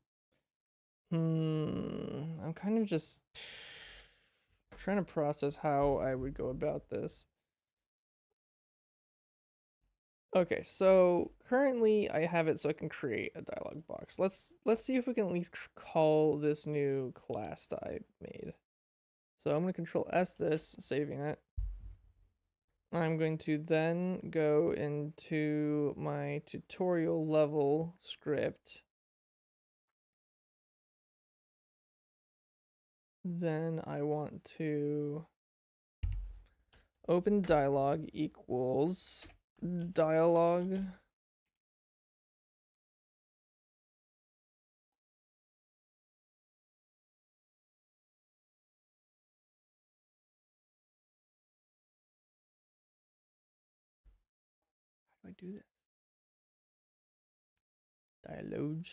I'm kind of just trying to process how I would go about this. Okay, so currently I have it so I can create a dialog box. Let's see if we can at least call this new class that I made. So I'm going to Control S this, saving it. I'm going to then go into my tutorial level script. Then I want to open dialog equals dialog. How do I do this? Dialog.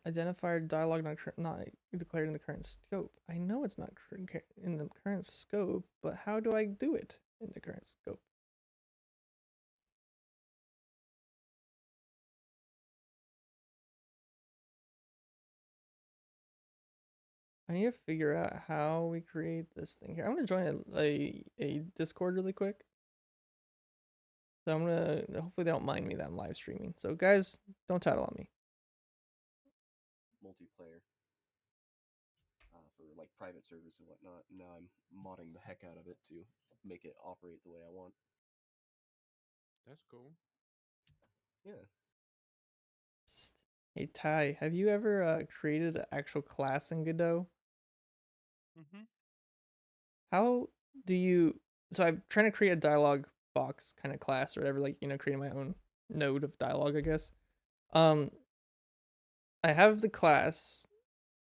Identifier dialog not declared in the current scope. I know it's not in the current scope, but how do I do it in the current scope? I need to figure out how we create this thing here. I'm gonna join a Discord really quick. So I'm gonna, hopefully they don't mind me that I'm live streaming. So guys, don't tattle on me. Multiplayer for like private servers and whatnot. And now I'm modding the heck out of it to make it operate the way I want. That's cool. Yeah. Psst. Hey Ty, have you ever created an actual class in Godot? Mm-hmm. How do you? So I'm trying to create a dialogue box kind of class or whatever, like creating my own node of dialogue, I guess. I have the class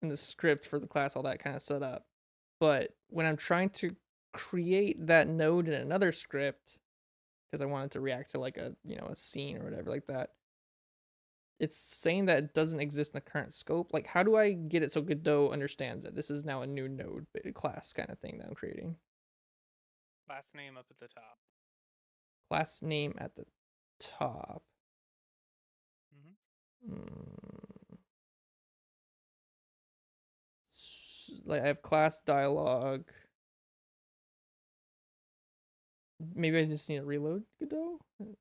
and the script for the class, all that kind of set up. But when I'm trying to create that node in another script, because I want it to react to like a a scene or whatever like that, it's saying that it doesn't exist in the current scope. Like, how do I get it so Godot understands that this is now a new node class kind of thing that I'm creating? Last name up at the top. Class name at the top. Mm-hmm. Like I have class dialogue. Maybe I just need to reload Godot,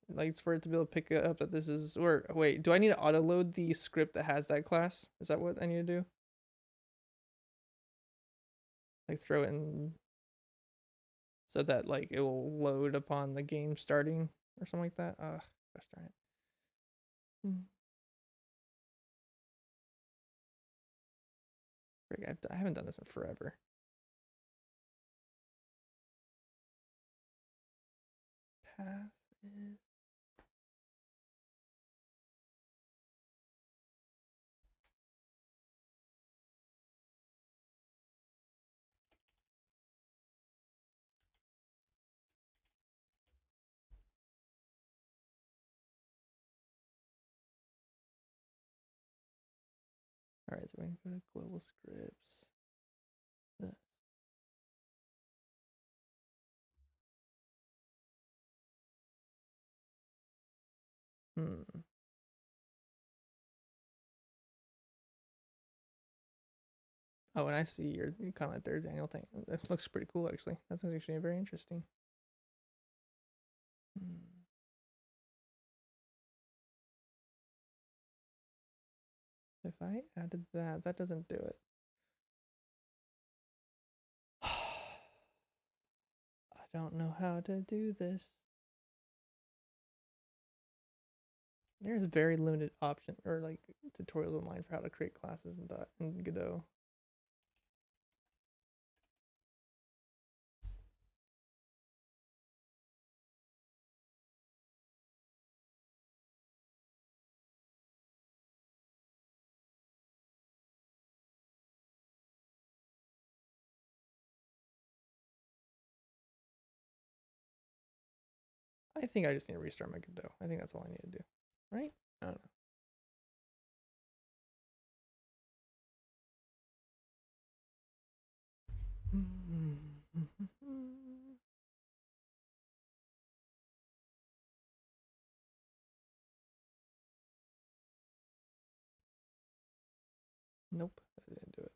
like for it to be able to pick it up that this is. Or wait, do I need to auto load the script that has that class? Is that what I need to do? Like throw it in so that like it will load upon the game starting or something like that. Gosh darn it. I haven't done this in forever. Path is. All right, so we're gonna go to global scripts. This. Oh, and I see your comment there, Daniel. That looks pretty cool, actually. That's actually very interesting. If I added that, that doesn't do it. I don't know how to do this. There's very limited option or like tutorials online for how to create classes and that in Godot. I think I just need to restart my Godot. I think that's all I need to do, right? I don't know. Nope, that didn't do it.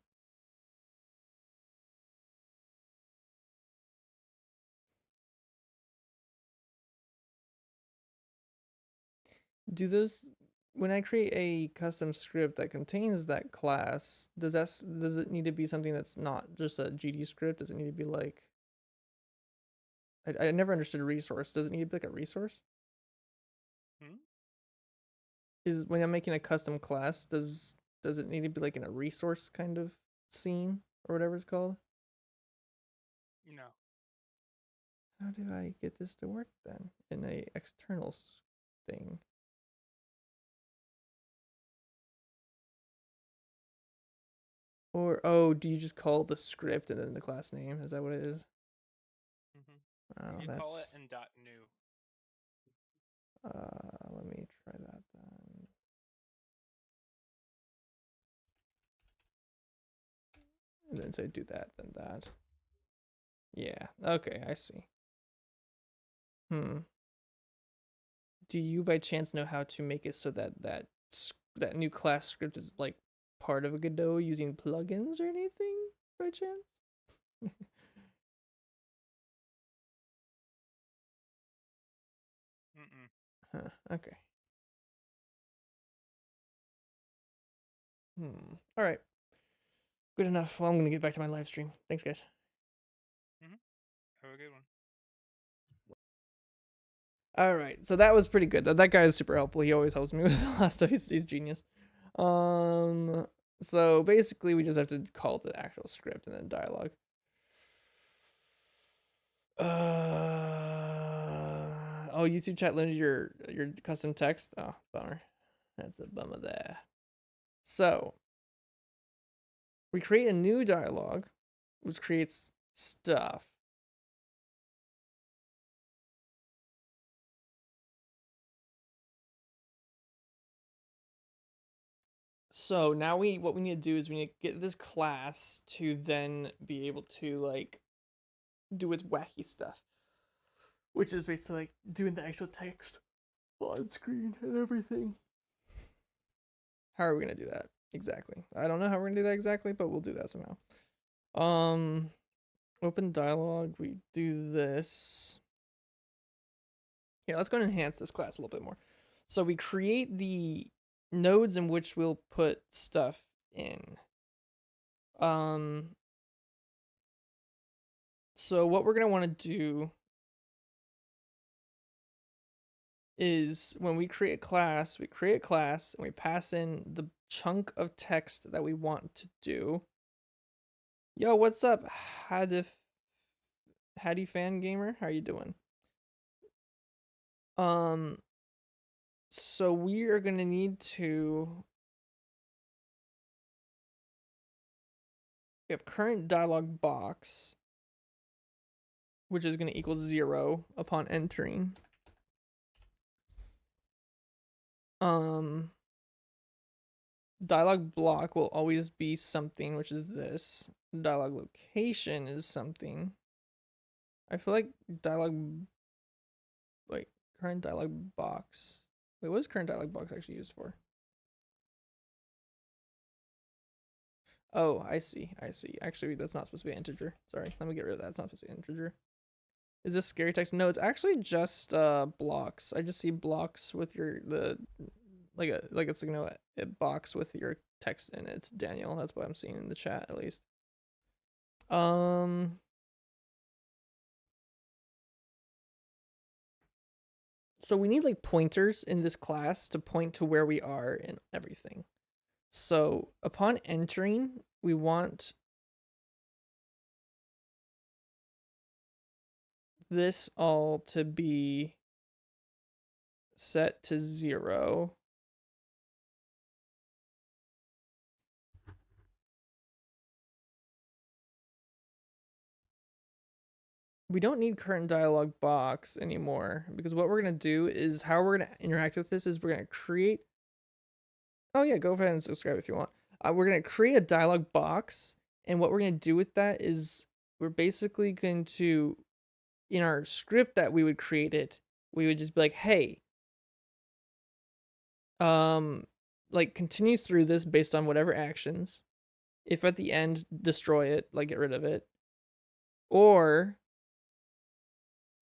Do those when I create a custom script that contains that class, does it need to be something that's not just a GD script? Does it need to be like I never understood a resource. Does it need to be like a resource? is when I'm making a custom class, does it need to be like in a resource kind of scene or whatever it's called? No. How do I get this to work then in a external thing? Or oh, do you just call the script and then the class name? Is that what it is? Oh, You that's. call it in .new. Let me try that then. And then so do that, then that. Yeah. Okay, I see. Do you by chance know how to make it so that that new class script is like part of a Godot using plugins or anything by chance? Huh, okay. All right. Good enough. Well, I'm gonna get back to my live stream. Thanks, guys. Have a good one. All right, so that was pretty good. That guy is super helpful. He always helps me with a lot of stuff. He's genius. So basically, we just have to call the actual script and then dialogue. Oh, YouTube chat limited your custom text. Oh, bummer. That's a bummer there. So we create a new dialogue, which creates stuff. So now what we need to do is we need to get this class to then be able to like do its wacky stuff, which is basically like doing the actual text on screen and everything. How are we gonna do that exactly? I don't know how we're gonna do that exactly, but we'll do that somehow. Open dialogue. We do this. Yeah, let's go and enhance this class a little bit more. So we create the nodes in which we'll put stuff in. So what we're gonna want to do is when we create a class, and we pass in the chunk of text that we want to do. Yo, what's up, Haddy Fan Gamer? How are you doing? So we are gonna need to. We have current dialog box, which is going to equal 0 upon entering. Dialog block will always be something, which is this. Dialog location is something. I feel like current dialog box. Wait, what is current dialog box actually used for? Oh, I see. Actually, that's not supposed to be an integer. Sorry, let me get rid of that. It's not supposed to be an integer. Is this scary text? No, it's actually just blocks. I just see blocks with like it's a box with your text in it. It's Daniel. That's what I'm seeing in the chat at least. So we need like pointers in this class to point to where we are and everything. So upon entering, we want this all to be set to 0. We don't need current dialog box anymore because what we're going to do is how we're going to interact with this is we're going to create. Oh yeah, go ahead and subscribe if you want. We're going to create a dialog box, and what we're going to do with that is we're basically going to, in our script that we would create it, we would just be like, hey, like continue through this based on whatever actions. If at the end, destroy it, like get rid of it. Or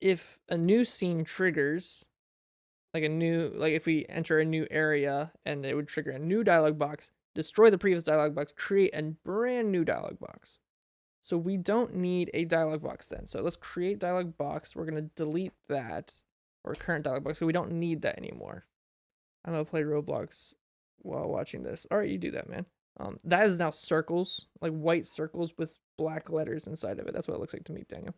if a new scene triggers, like if we enter a new area and it would trigger a new dialog box, destroy the previous dialog box, create a brand new dialog box. So we don't need a dialog box then. So let's create dialog box. We're going to delete that, or current dialog box, so we don't need that anymore. I'm gonna play Roblox while watching this. All right, you do that, man. That is now circles, like white circles with black letters inside of it. That's what it looks like to me, Daniel.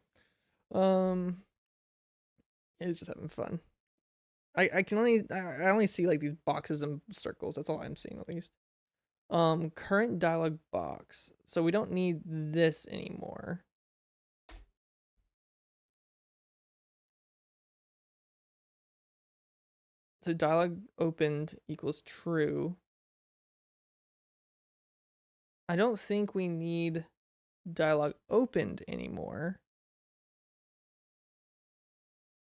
It's just having fun. I can only I only see like these boxes and circles. That's all I'm seeing at least. Current dialog box. So we don't need this anymore. So dialog opened equals true. I don't think we need dialog opened anymore,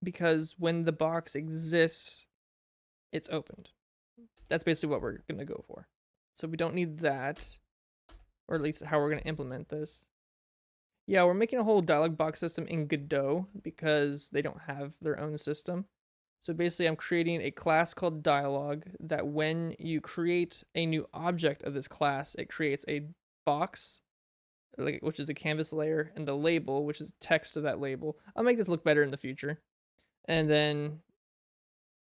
because when the box exists, it's opened. That's basically what we're going to go for. So we don't need that, or at least how we're going to implement this. Yeah, we're making a whole dialog box system in Godot because they don't have their own system. So basically I'm creating a class called dialog that when you create a new object of this class, it creates a box, which is a canvas layer, and the label, which is text of that label. I'll make this look better in the future. And then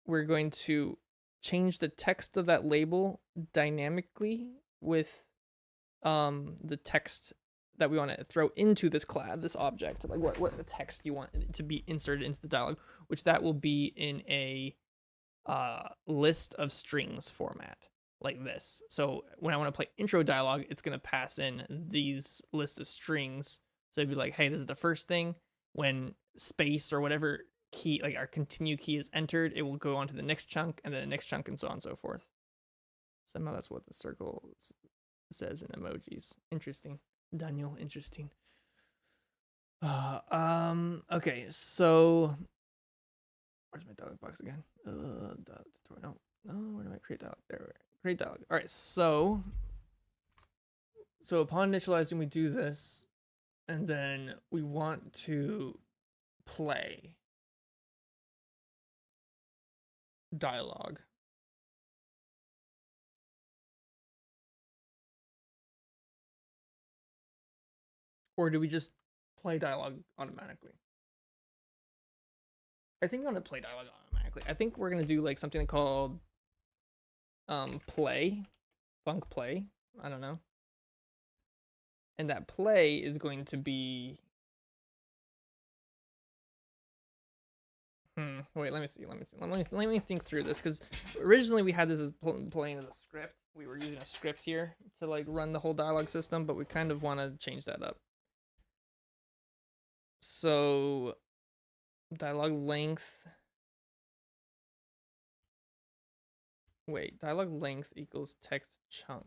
we're going to change the text of that label dynamically with the text that we want to throw into this class, this object, like what the text you want to be inserted into the dialog, which that will be in a list of strings format like this. So when I want to play intro dialog, it's going to pass in these list of strings. So it'd be like, hey, this is the first thing. When space or whatever key, like our continue key is entered, it will go on to the next chunk and then the next chunk and so on and so forth. Somehow that's what the circle says in emojis. Interesting. Daniel, interesting. Okay, so where's my dialog box again? No, where do I create dialog? There, create dialog. All right, so upon initializing, we do this, and then we want to play dialog. Or do we just play dialog automatically? I think I'm gonna play dialog automatically. I think we're gonna do like something called play, func play. I don't know. And that play is going to be wait, let me think through this, because originally we had this as playing as a script. We were using a script here to like run the whole dialog system, but we kind of want to change that up. So dialog length. Wait, dialog length equals text chunk.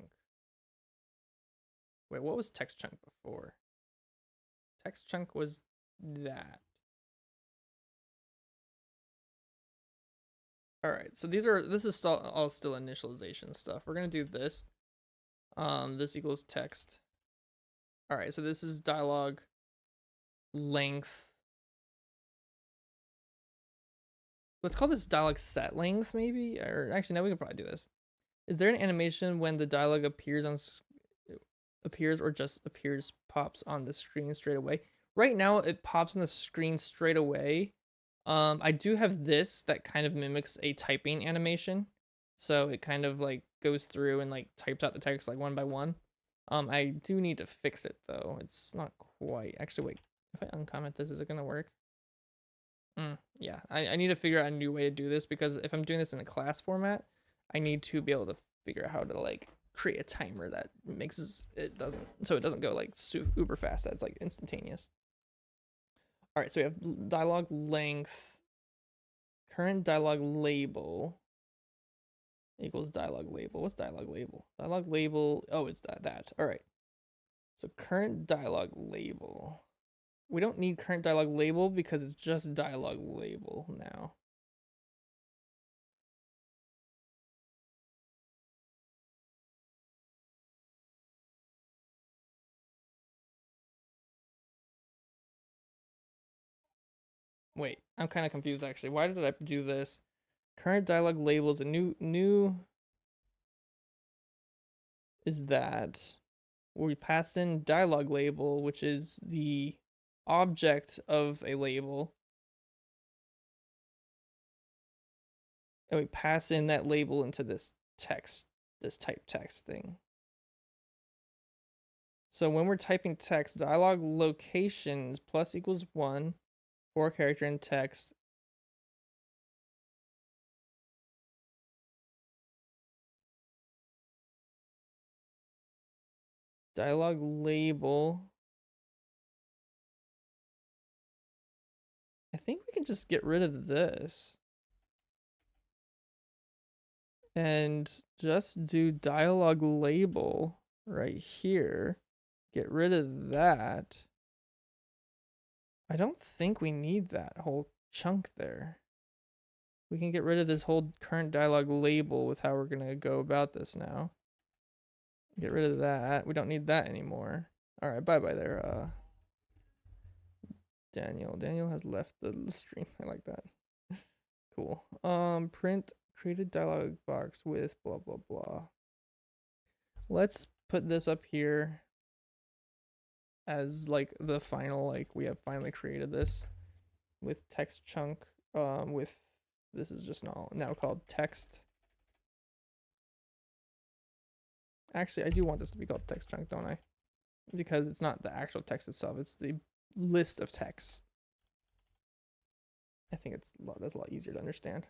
Wait, what was text chunk before? Text chunk was that. All right, so this is all still initialization stuff. We're gonna do this. This equals text. All right, so this is dialog length. Let's call this dialog set length, maybe. Or actually, no, we can probably do this. Is there an animation when the dialog appears or just appears, pops on the screen straight away? Right now, it pops on the screen straight away. I do have this that kind of mimics a typing animation. So it kind of like goes through and like types out the text like one by one. I do need to fix it though. It's not quite. Actually, wait. If I uncomment this, is it gonna work? Yeah, I need to figure out a new way to do this, because if I'm doing this in a class format, I need to be able to figure out how to like create a timer that makes it doesn't go like super fast. That's like instantaneous. All right, so we have dialog length, current dialog label equals dialog label. What's dialog label? Dialog label, oh, it's that. All right. So current dialog label. We don't need current dialog label because it's just dialog label now. Wait, I'm kind of confused actually. Why did I do this? Current dialog label is a new is that we pass in dialog label, which is the object of a label. and we pass in that label into this text, this type text thing. So when we're typing text, dialog locations plus equals 1 for character in text. Dialog label. I think we can just get rid of this. And just do dialog label right here. Get rid of that. I don't think we need that whole chunk there. We can get rid of this whole current dialog label with how we're going to go about this now. Get rid of that. We don't need that anymore. All right, bye-bye there, Daniel. Daniel has left the stream. I like that. Cool. Print created dialog box with blah, blah, blah. Let's put this up here as like the final, like we have finally created this with text chunk, with, this is just now called text. Actually, I do want this to be called text chunk, don't I? Because it's not the actual text itself, it's the list of texts. I think that's a lot easier to understand.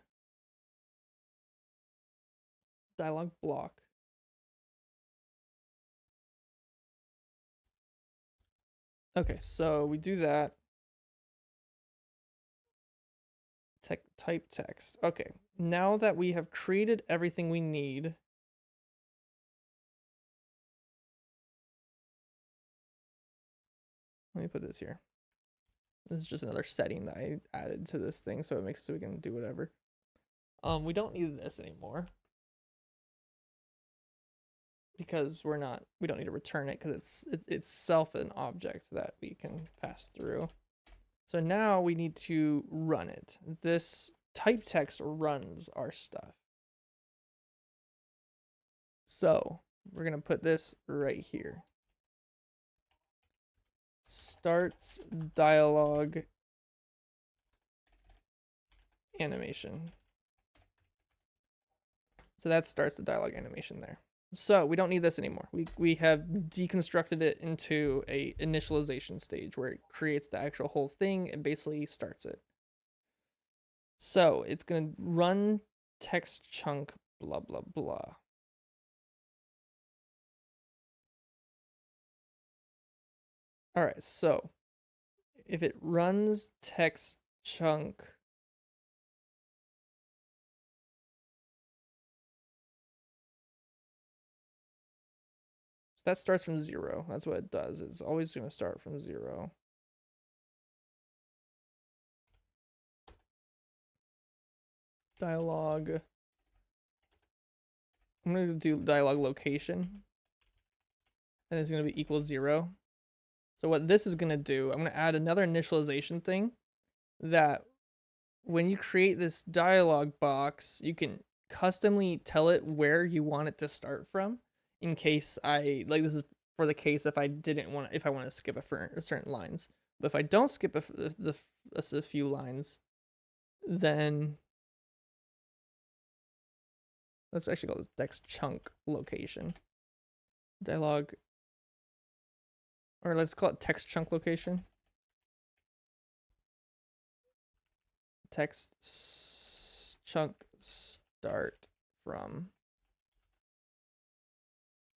Dialog block. Okay, so we do that. Type text. Okay, now that we have created everything we need, let me put this here. This is just another setting that I added to this thing, so it makes it so we can do whatever. We don't need this anymore because we don't need to return it because it's itself an object that we can pass through. So now we need to run it. This type text runs our stuff. So we're gonna put this right here. Starts dialog animation. So that starts the dialog animation there. So we don't need this anymore. We have deconstructed it into a initialization stage where it creates the actual whole thing and basically starts it. So it's gonna run text chunk blah blah blah. All right, so if it runs text chunk that starts from 0. That's what it does. It's always going to start from 0. Dialog. I'm going to do dialog location. And it's going to be equal 0. So what this is going to do, I'm going to add another initialization thing that when you create this dialog box, you can customly tell it where you want it to start from. In case this is for the case if I want to skip a certain lines. But if I don't skip a few lines, then let's actually call this text chunk location. Dialog, or let's call it text chunk location. Text chunk start from.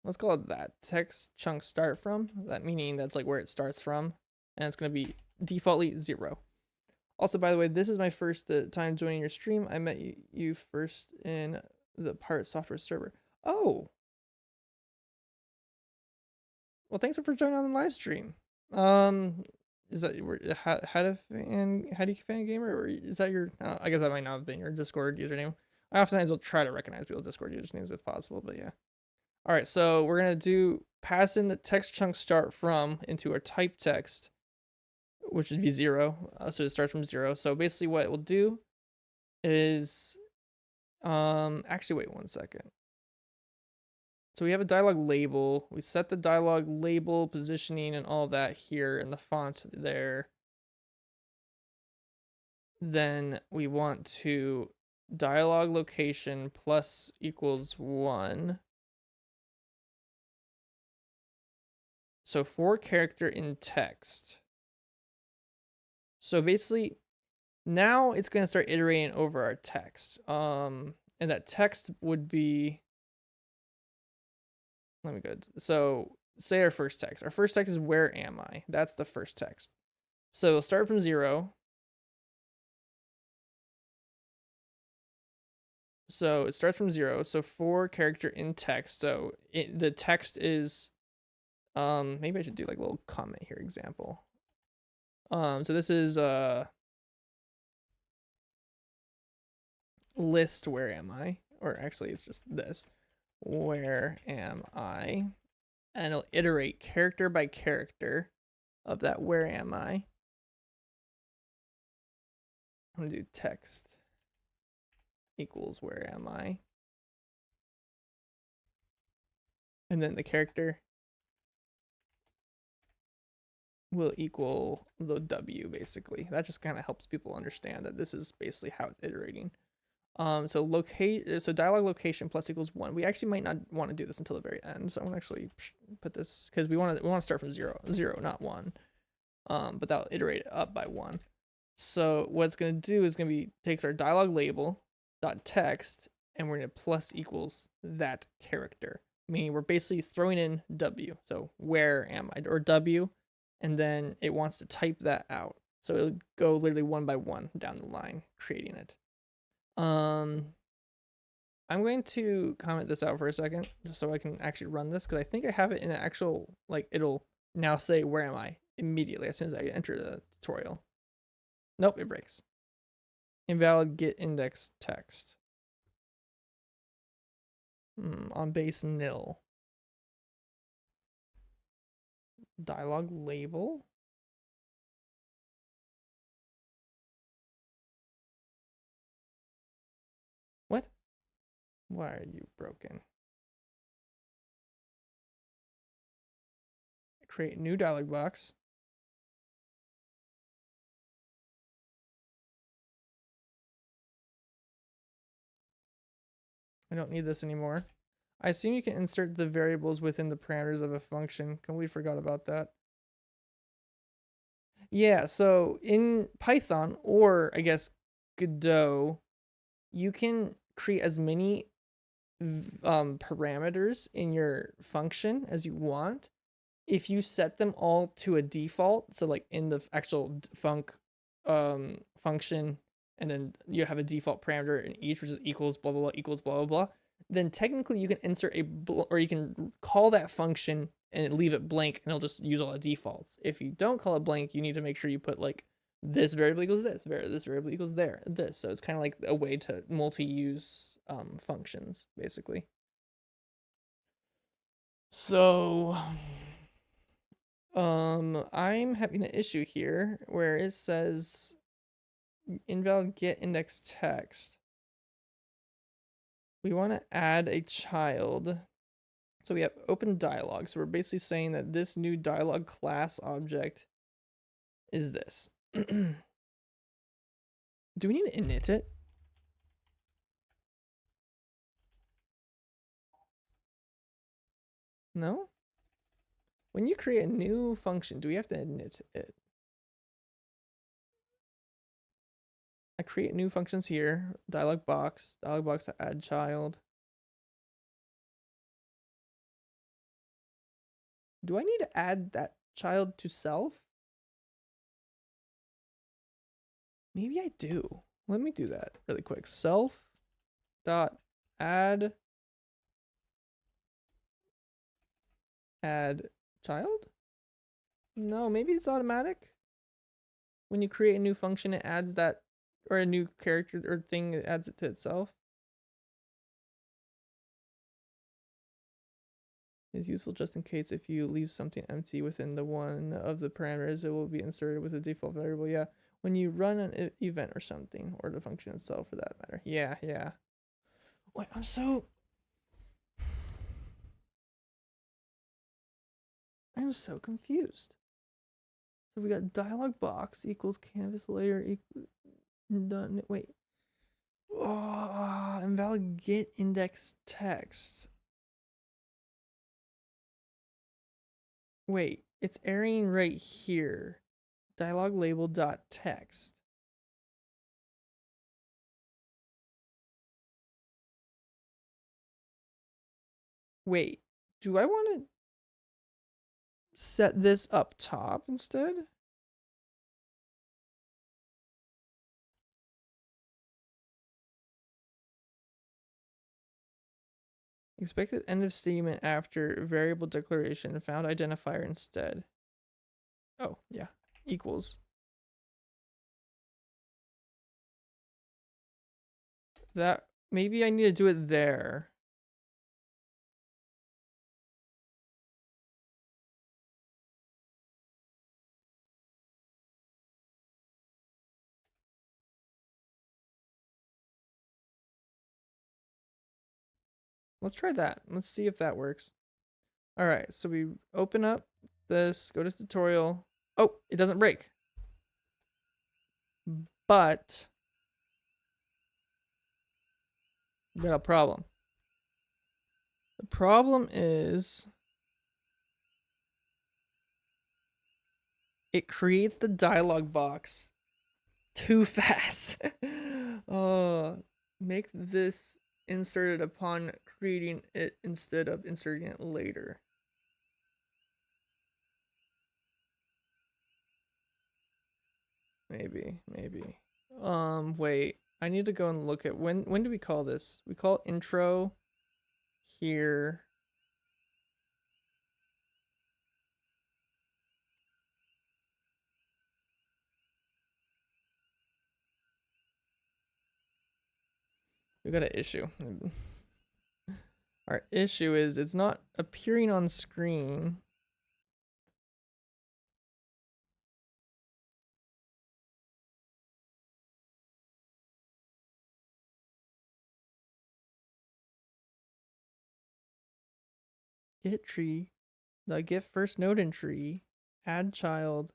Let's call it that. Text chunk start from. That meaning that's like where it starts from. And it's going to be defaultly 0. Also, by the way, this is my first time joining your stream. I met you first in the Pirate Software server. Oh. Well, thanks for joining on the live stream. Is that how do you fan gamer, or is that your? I guess that might not have been your Discord username. I oftentimes will try to recognize people's Discord usernames if possible, but yeah. All right, so we're gonna pass in the text chunk start from into our type text, which would be 0. So it starts from 0. So basically, what it will do is, actually, wait 1 second. So we have a dialog label. We set the dialog label positioning and all that here in the font there. Then we want to dialogue location plus equals 1. So for character in text. So basically, now it's going to start iterating over our text. And that text would be, let me go. So say our first text. Our first text is where am I? That's the first text. So it'll start from 0. So it starts from 0. So for character in text. So the text is, maybe I should do like a little comment here example. So this is list where am I? Or actually it's just this. Where am I? And it'll iterate character by character of that where am I. I'm gonna do text equals where am I. And then the character will equal the W basically. That just kind of helps people understand that this is basically how it's iterating. So dialogue location plus equals 1. We actually might not want to do this until the very end. So I'm gonna actually put this because we want to start from 0, not 1. But that'll iterate it up by 1. So what it's gonna do is gonna be takes our dialogue label dot text and we're gonna plus equals that character, meaning we're basically throwing in W. So where am I, or W, and then it wants to type that out. So it'll go literally 1 by 1 down the line, creating it. I'm going to comment this out for a second, just so I can actually run this, because I think I have it in an actual, like, it'll now say, where am I? Immediately, as soon as I enter the tutorial. Nope, it breaks. Invalid get index text. On base nil. Dialogue label. What? Why are you broken? Create new dialog box. I don't need this anymore. I assume you can insert the variables within the parameters of a function. Completely forgot about that. Yeah, so in Python, or I guess Godot, you can create as many parameters in your function as you want if you set them all to a default. So like in the actual function, and then you have a default parameter in each, which is equals blah blah blah equals blah blah blah, then technically you can insert or you can call that function and leave it blank, and it'll just use all the defaults. If you don't call it blank, you need to make sure you put like this variable equals this variable equals this. So it's kind of like a way to multi-use functions basically. So I'm having an issue here where it says invalid get index text. We want to add a child. So we have open dialog. So we're basically saying that this new dialog class object is this. Do we need to init it? No? When you create a new function, do we have to init it? I create new functions here, dialog box to add child. Do I need to add that child to self? Maybe I do. Let me do that really quick. Self dot add child? No, maybe it's automatic. When you create a new function, it adds that, or a new character or thing, it adds it to itself. It's useful just in case if you leave something empty within the one of the parameters, it will be inserted with a default variable. Yeah, when you run an event or something, or the function itself for that matter. Yeah. Wait, I'm so confused. So we got dialog box equals canvas layer equal done. Wait, Oh, invalid get index text. Wait, it's airing right here. Dialog label dot text. Wait, do I want to set this up top instead? Expected end of statement after variable declaration, found identifier instead. Oh, yeah, equals. That, maybe I need to do it there. Let's try that. Let's see if that works. All right, so we open up this, go to tutorial. Oh, it doesn't break. But we got a problem. The problem is it creates the dialog box too fast. Make this inserted upon creating it instead of inserting it later. Maybe. Wait. I need to go and look at when do we call this? We call intro here. We got an issue. Our issue is it's not appearing on screen. Get tree, the get first node in tree, add child,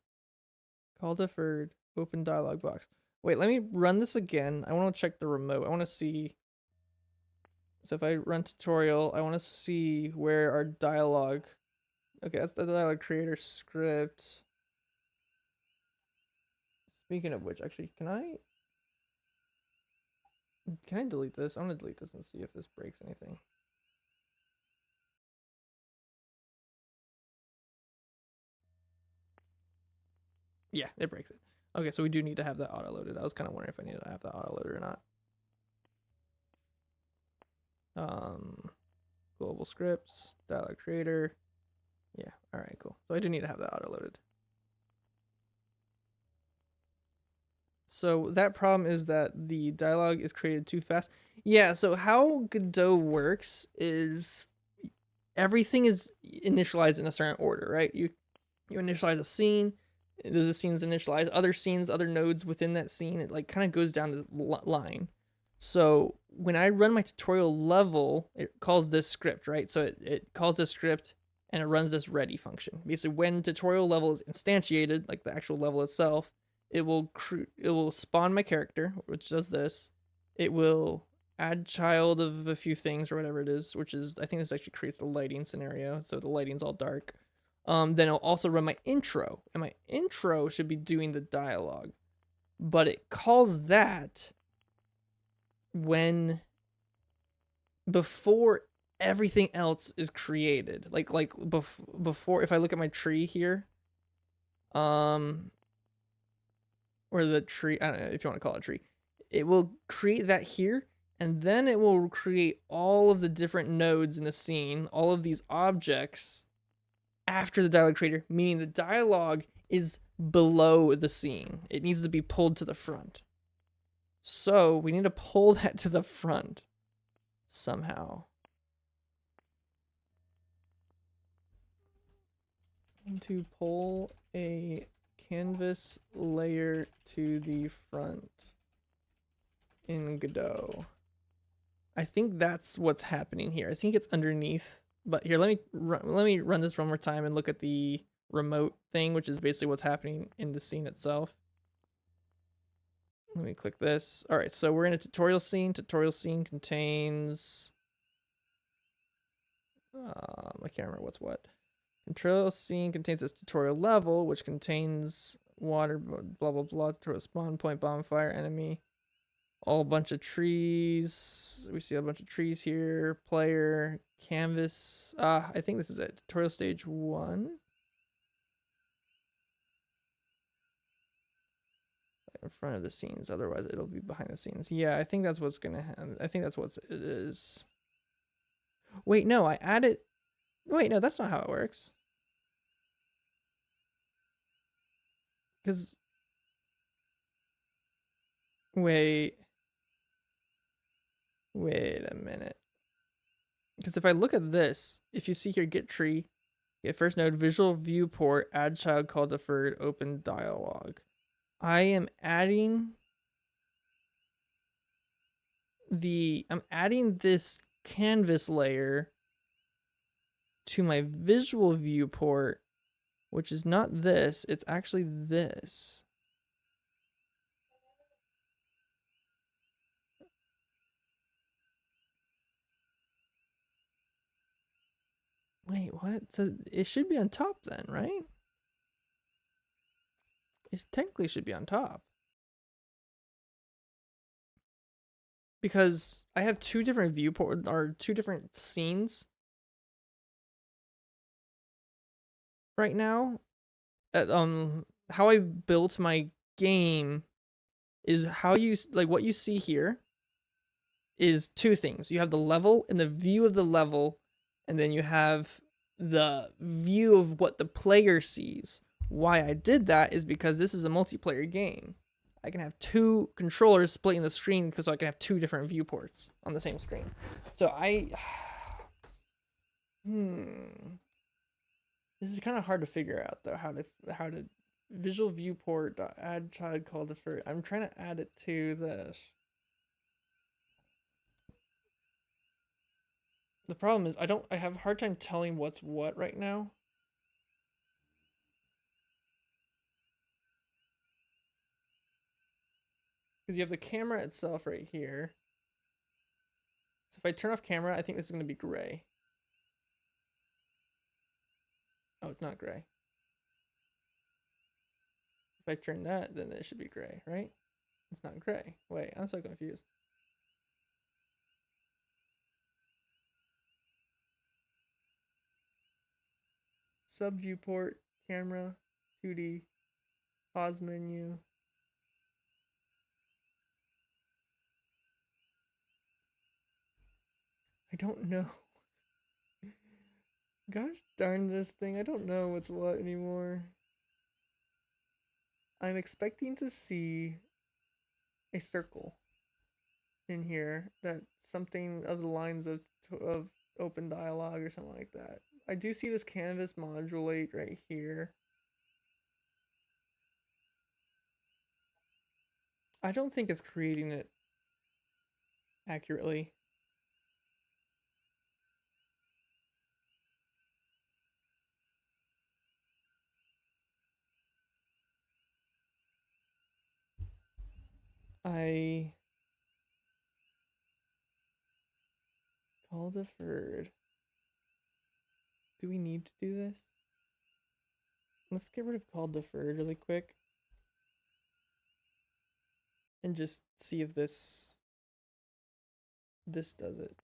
call deferred, open dialog box. Wait, let me run this again. I want to check the remote. I want to see. So if I run tutorial, I want to see where our dialog. Okay, that's the dialog creator script. Speaking of which, actually, can I delete this? I'm gonna delete this and see if this breaks anything. Yeah, it breaks it. Okay, so we do need to have that auto-loaded. I was kind of wondering if I needed to have that auto-loaded or not. Global scripts, dialog creator. Yeah, all right, cool. So I do need to have that auto-loaded. So that problem is that the dialog is created too fast. Yeah, so how Godot works is everything is initialized in a certain order, right? You initialize a scene, those scenes initialize other scenes, other nodes within that scene. It like kind of goes down the line. So when I run my tutorial level, it calls this script, right? So it calls this script and it runs this ready function. Basically, when tutorial level is instantiated, like the actual level itself, it will spawn my character, which does this. It will add child of a few things or whatever it is, which is, I think this actually creates the lighting scenario. So the lighting's all dark. Then it'll also run my intro, and my intro should be doing the dialogue, but it calls that when before everything else is created. Like before, if I look at my tree here, or the tree, I don't know if you want to call it a tree, it will create that here, and then it will create all of the different nodes in the scene, all of these objects after the dialogue creator, meaning the dialogue is below the scene. It needs to be pulled to the front. So we need to pull that to the front somehow. And to pull a canvas layer to the front in Godot. I think that's what's happening here. I think it's underneath. But here, let me run this one more time and look at the remote thing, which is basically what's happening in the scene itself. Let me click this. All right, so we're in a tutorial scene. Tutorial scene contains... I can't remember what's what. Tutorial scene contains this tutorial level, which contains water, blah, blah, blah, tutorial spawn point, bonfire, enemy, all bunch of trees. We see a bunch of trees here. Player, canvas. I think this is it. Tutorial stage 1. In front of the scenes, otherwise it'll be behind the scenes. Yeah, I think that's what's gonna happen. I think that's what it is. Wait, no, I added... Wait, no, that's not how it works. Because... Wait a minute. Because if I look at this, if you see here, get tree, get first node, visual viewport, add child call deferred, open dialogue. I am adding I'm adding this canvas layer to my visual viewport, which is not this, it's actually this. Wait, what? So it should be on top then, right? It technically should be on top. Because I have two different viewports, or two different scenes right now. How I built my game is how you, like, what you see here is two things. You have the level and the view of the level, and then you have the view of what the player sees. Why I did that is because this is a multiplayer game. I can have two controllers splitting the screen because I can have two different viewports on the same screen. So this is kind of hard to figure out though, how to visual viewport add child call defer. I'm trying to add it to this. The problem is I have a hard time telling what's what right now. Because you have the camera itself right here. So if I turn off camera, I think this is going to be gray. Oh, it's not gray. If I turn that, then it should be gray, right? It's not gray. Wait, I'm so confused. Sub viewport, camera, 2D, pause menu. I don't know. Gosh darn this thing. I don't know what's what anymore. I'm expecting to see a circle in here that something of the lines of open dialogue or something like that. I do see this canvas modulate right here. I don't think it's creating it accurately. I call deferred. Do we need to do this? Let's get rid of call deferred really quick. And just see if this does it.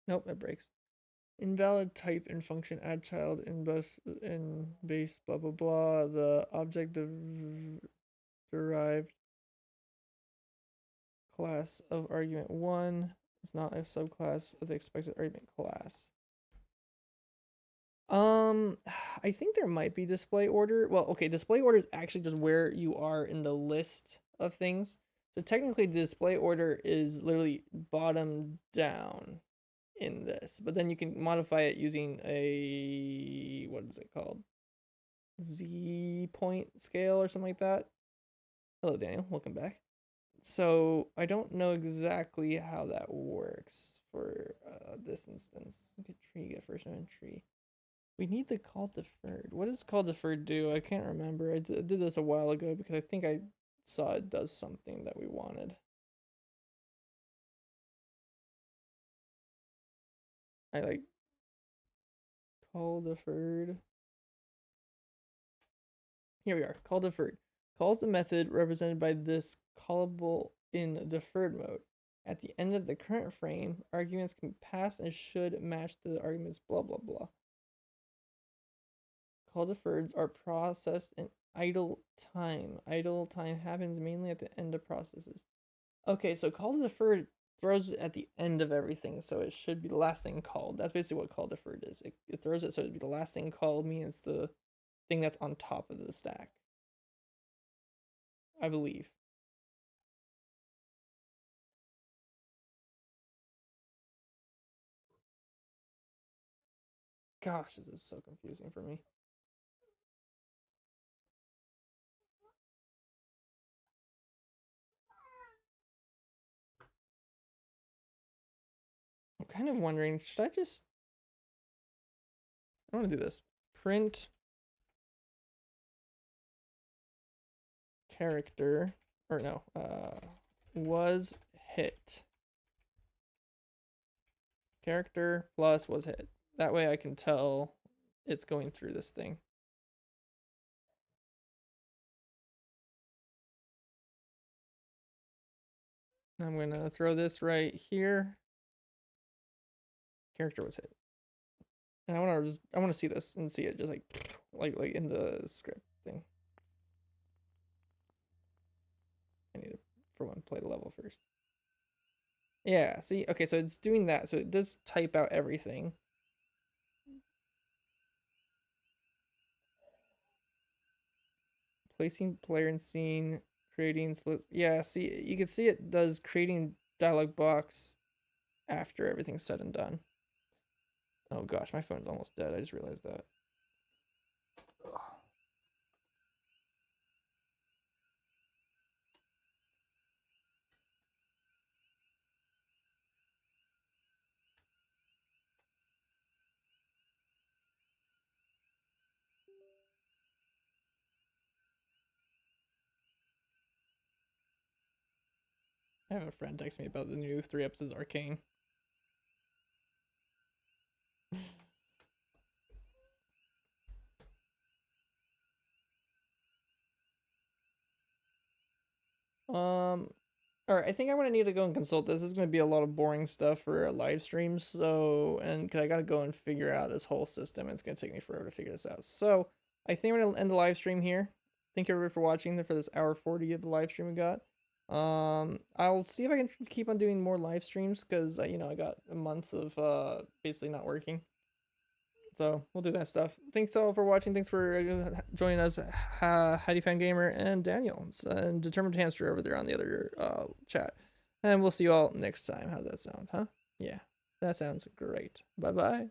Nope, it breaks. Invalid type and function add child in base blah blah blah. The object derived class of argument 1 is not a subclass of the expected argument class. I think there might be display order. Well, okay, display order is actually just where you are in the list of things. So technically the display order is literally bottom down in this, but then you can modify it using a, what is it called? Z point scale or something like that. Hello, Daniel, welcome back. So I don't know exactly how that works for this instance. Get tree, get first node tree. We need the call deferred. What does call deferred do? I can't remember. I did this a while ago because I think I saw it does something that we wanted. I like call deferred. Here we are. Call deferred. Calls the method represented by this callable in deferred mode. At the end of the current frame, arguments can pass and should match the arguments blah blah blah. Call deferreds are processed in idle time. Idle time happens mainly at the end of processes. Okay, so call deferred throws it at the end of everything, so it should be the last thing called. That's basically what call deferred is. It throws it so it'd be the last thing called, meaning it's the thing that's on top of the stack. I believe. Gosh, this is so confusing for me. I'm kind of wondering, should I just... I want to do this. Print character, or no, was hit. Character plus was hit. That way I can tell it's going through this thing. I'm gonna throw this right here. Character was hit. And I want to see this and see it just like in the script thing. I need to, for one, play the level first. Yeah, see, okay, so it's doing that, so it does type out everything. Placing player in scene, creating splits. Yeah, see, you can see it does creating dialog box after everything's said and done. Oh gosh, my phone's almost dead. I just realized that. Ugh. I have a friend text me about the new 3 episodes of Arcane. Alright, I think I'm gonna need to go and consult this. This is gonna be a lot of boring stuff for a live stream, so, and because I gotta go and figure out this whole system, it's gonna take me forever to figure this out. So, I think I'm gonna end the live stream here. Thank you everybody for watching for this hour 40 of the live stream we got. I'll see if I can keep on doing more live streams, because, you know, I got a month of, basically not working. So we'll do that stuff. Thanks all for watching. Thanks for joining us, Heidi Fan Gamer and Daniel and Determined Hamster over there on the other chat. And we'll see you all next time. How's that sound, huh? Yeah, that sounds great. Bye bye.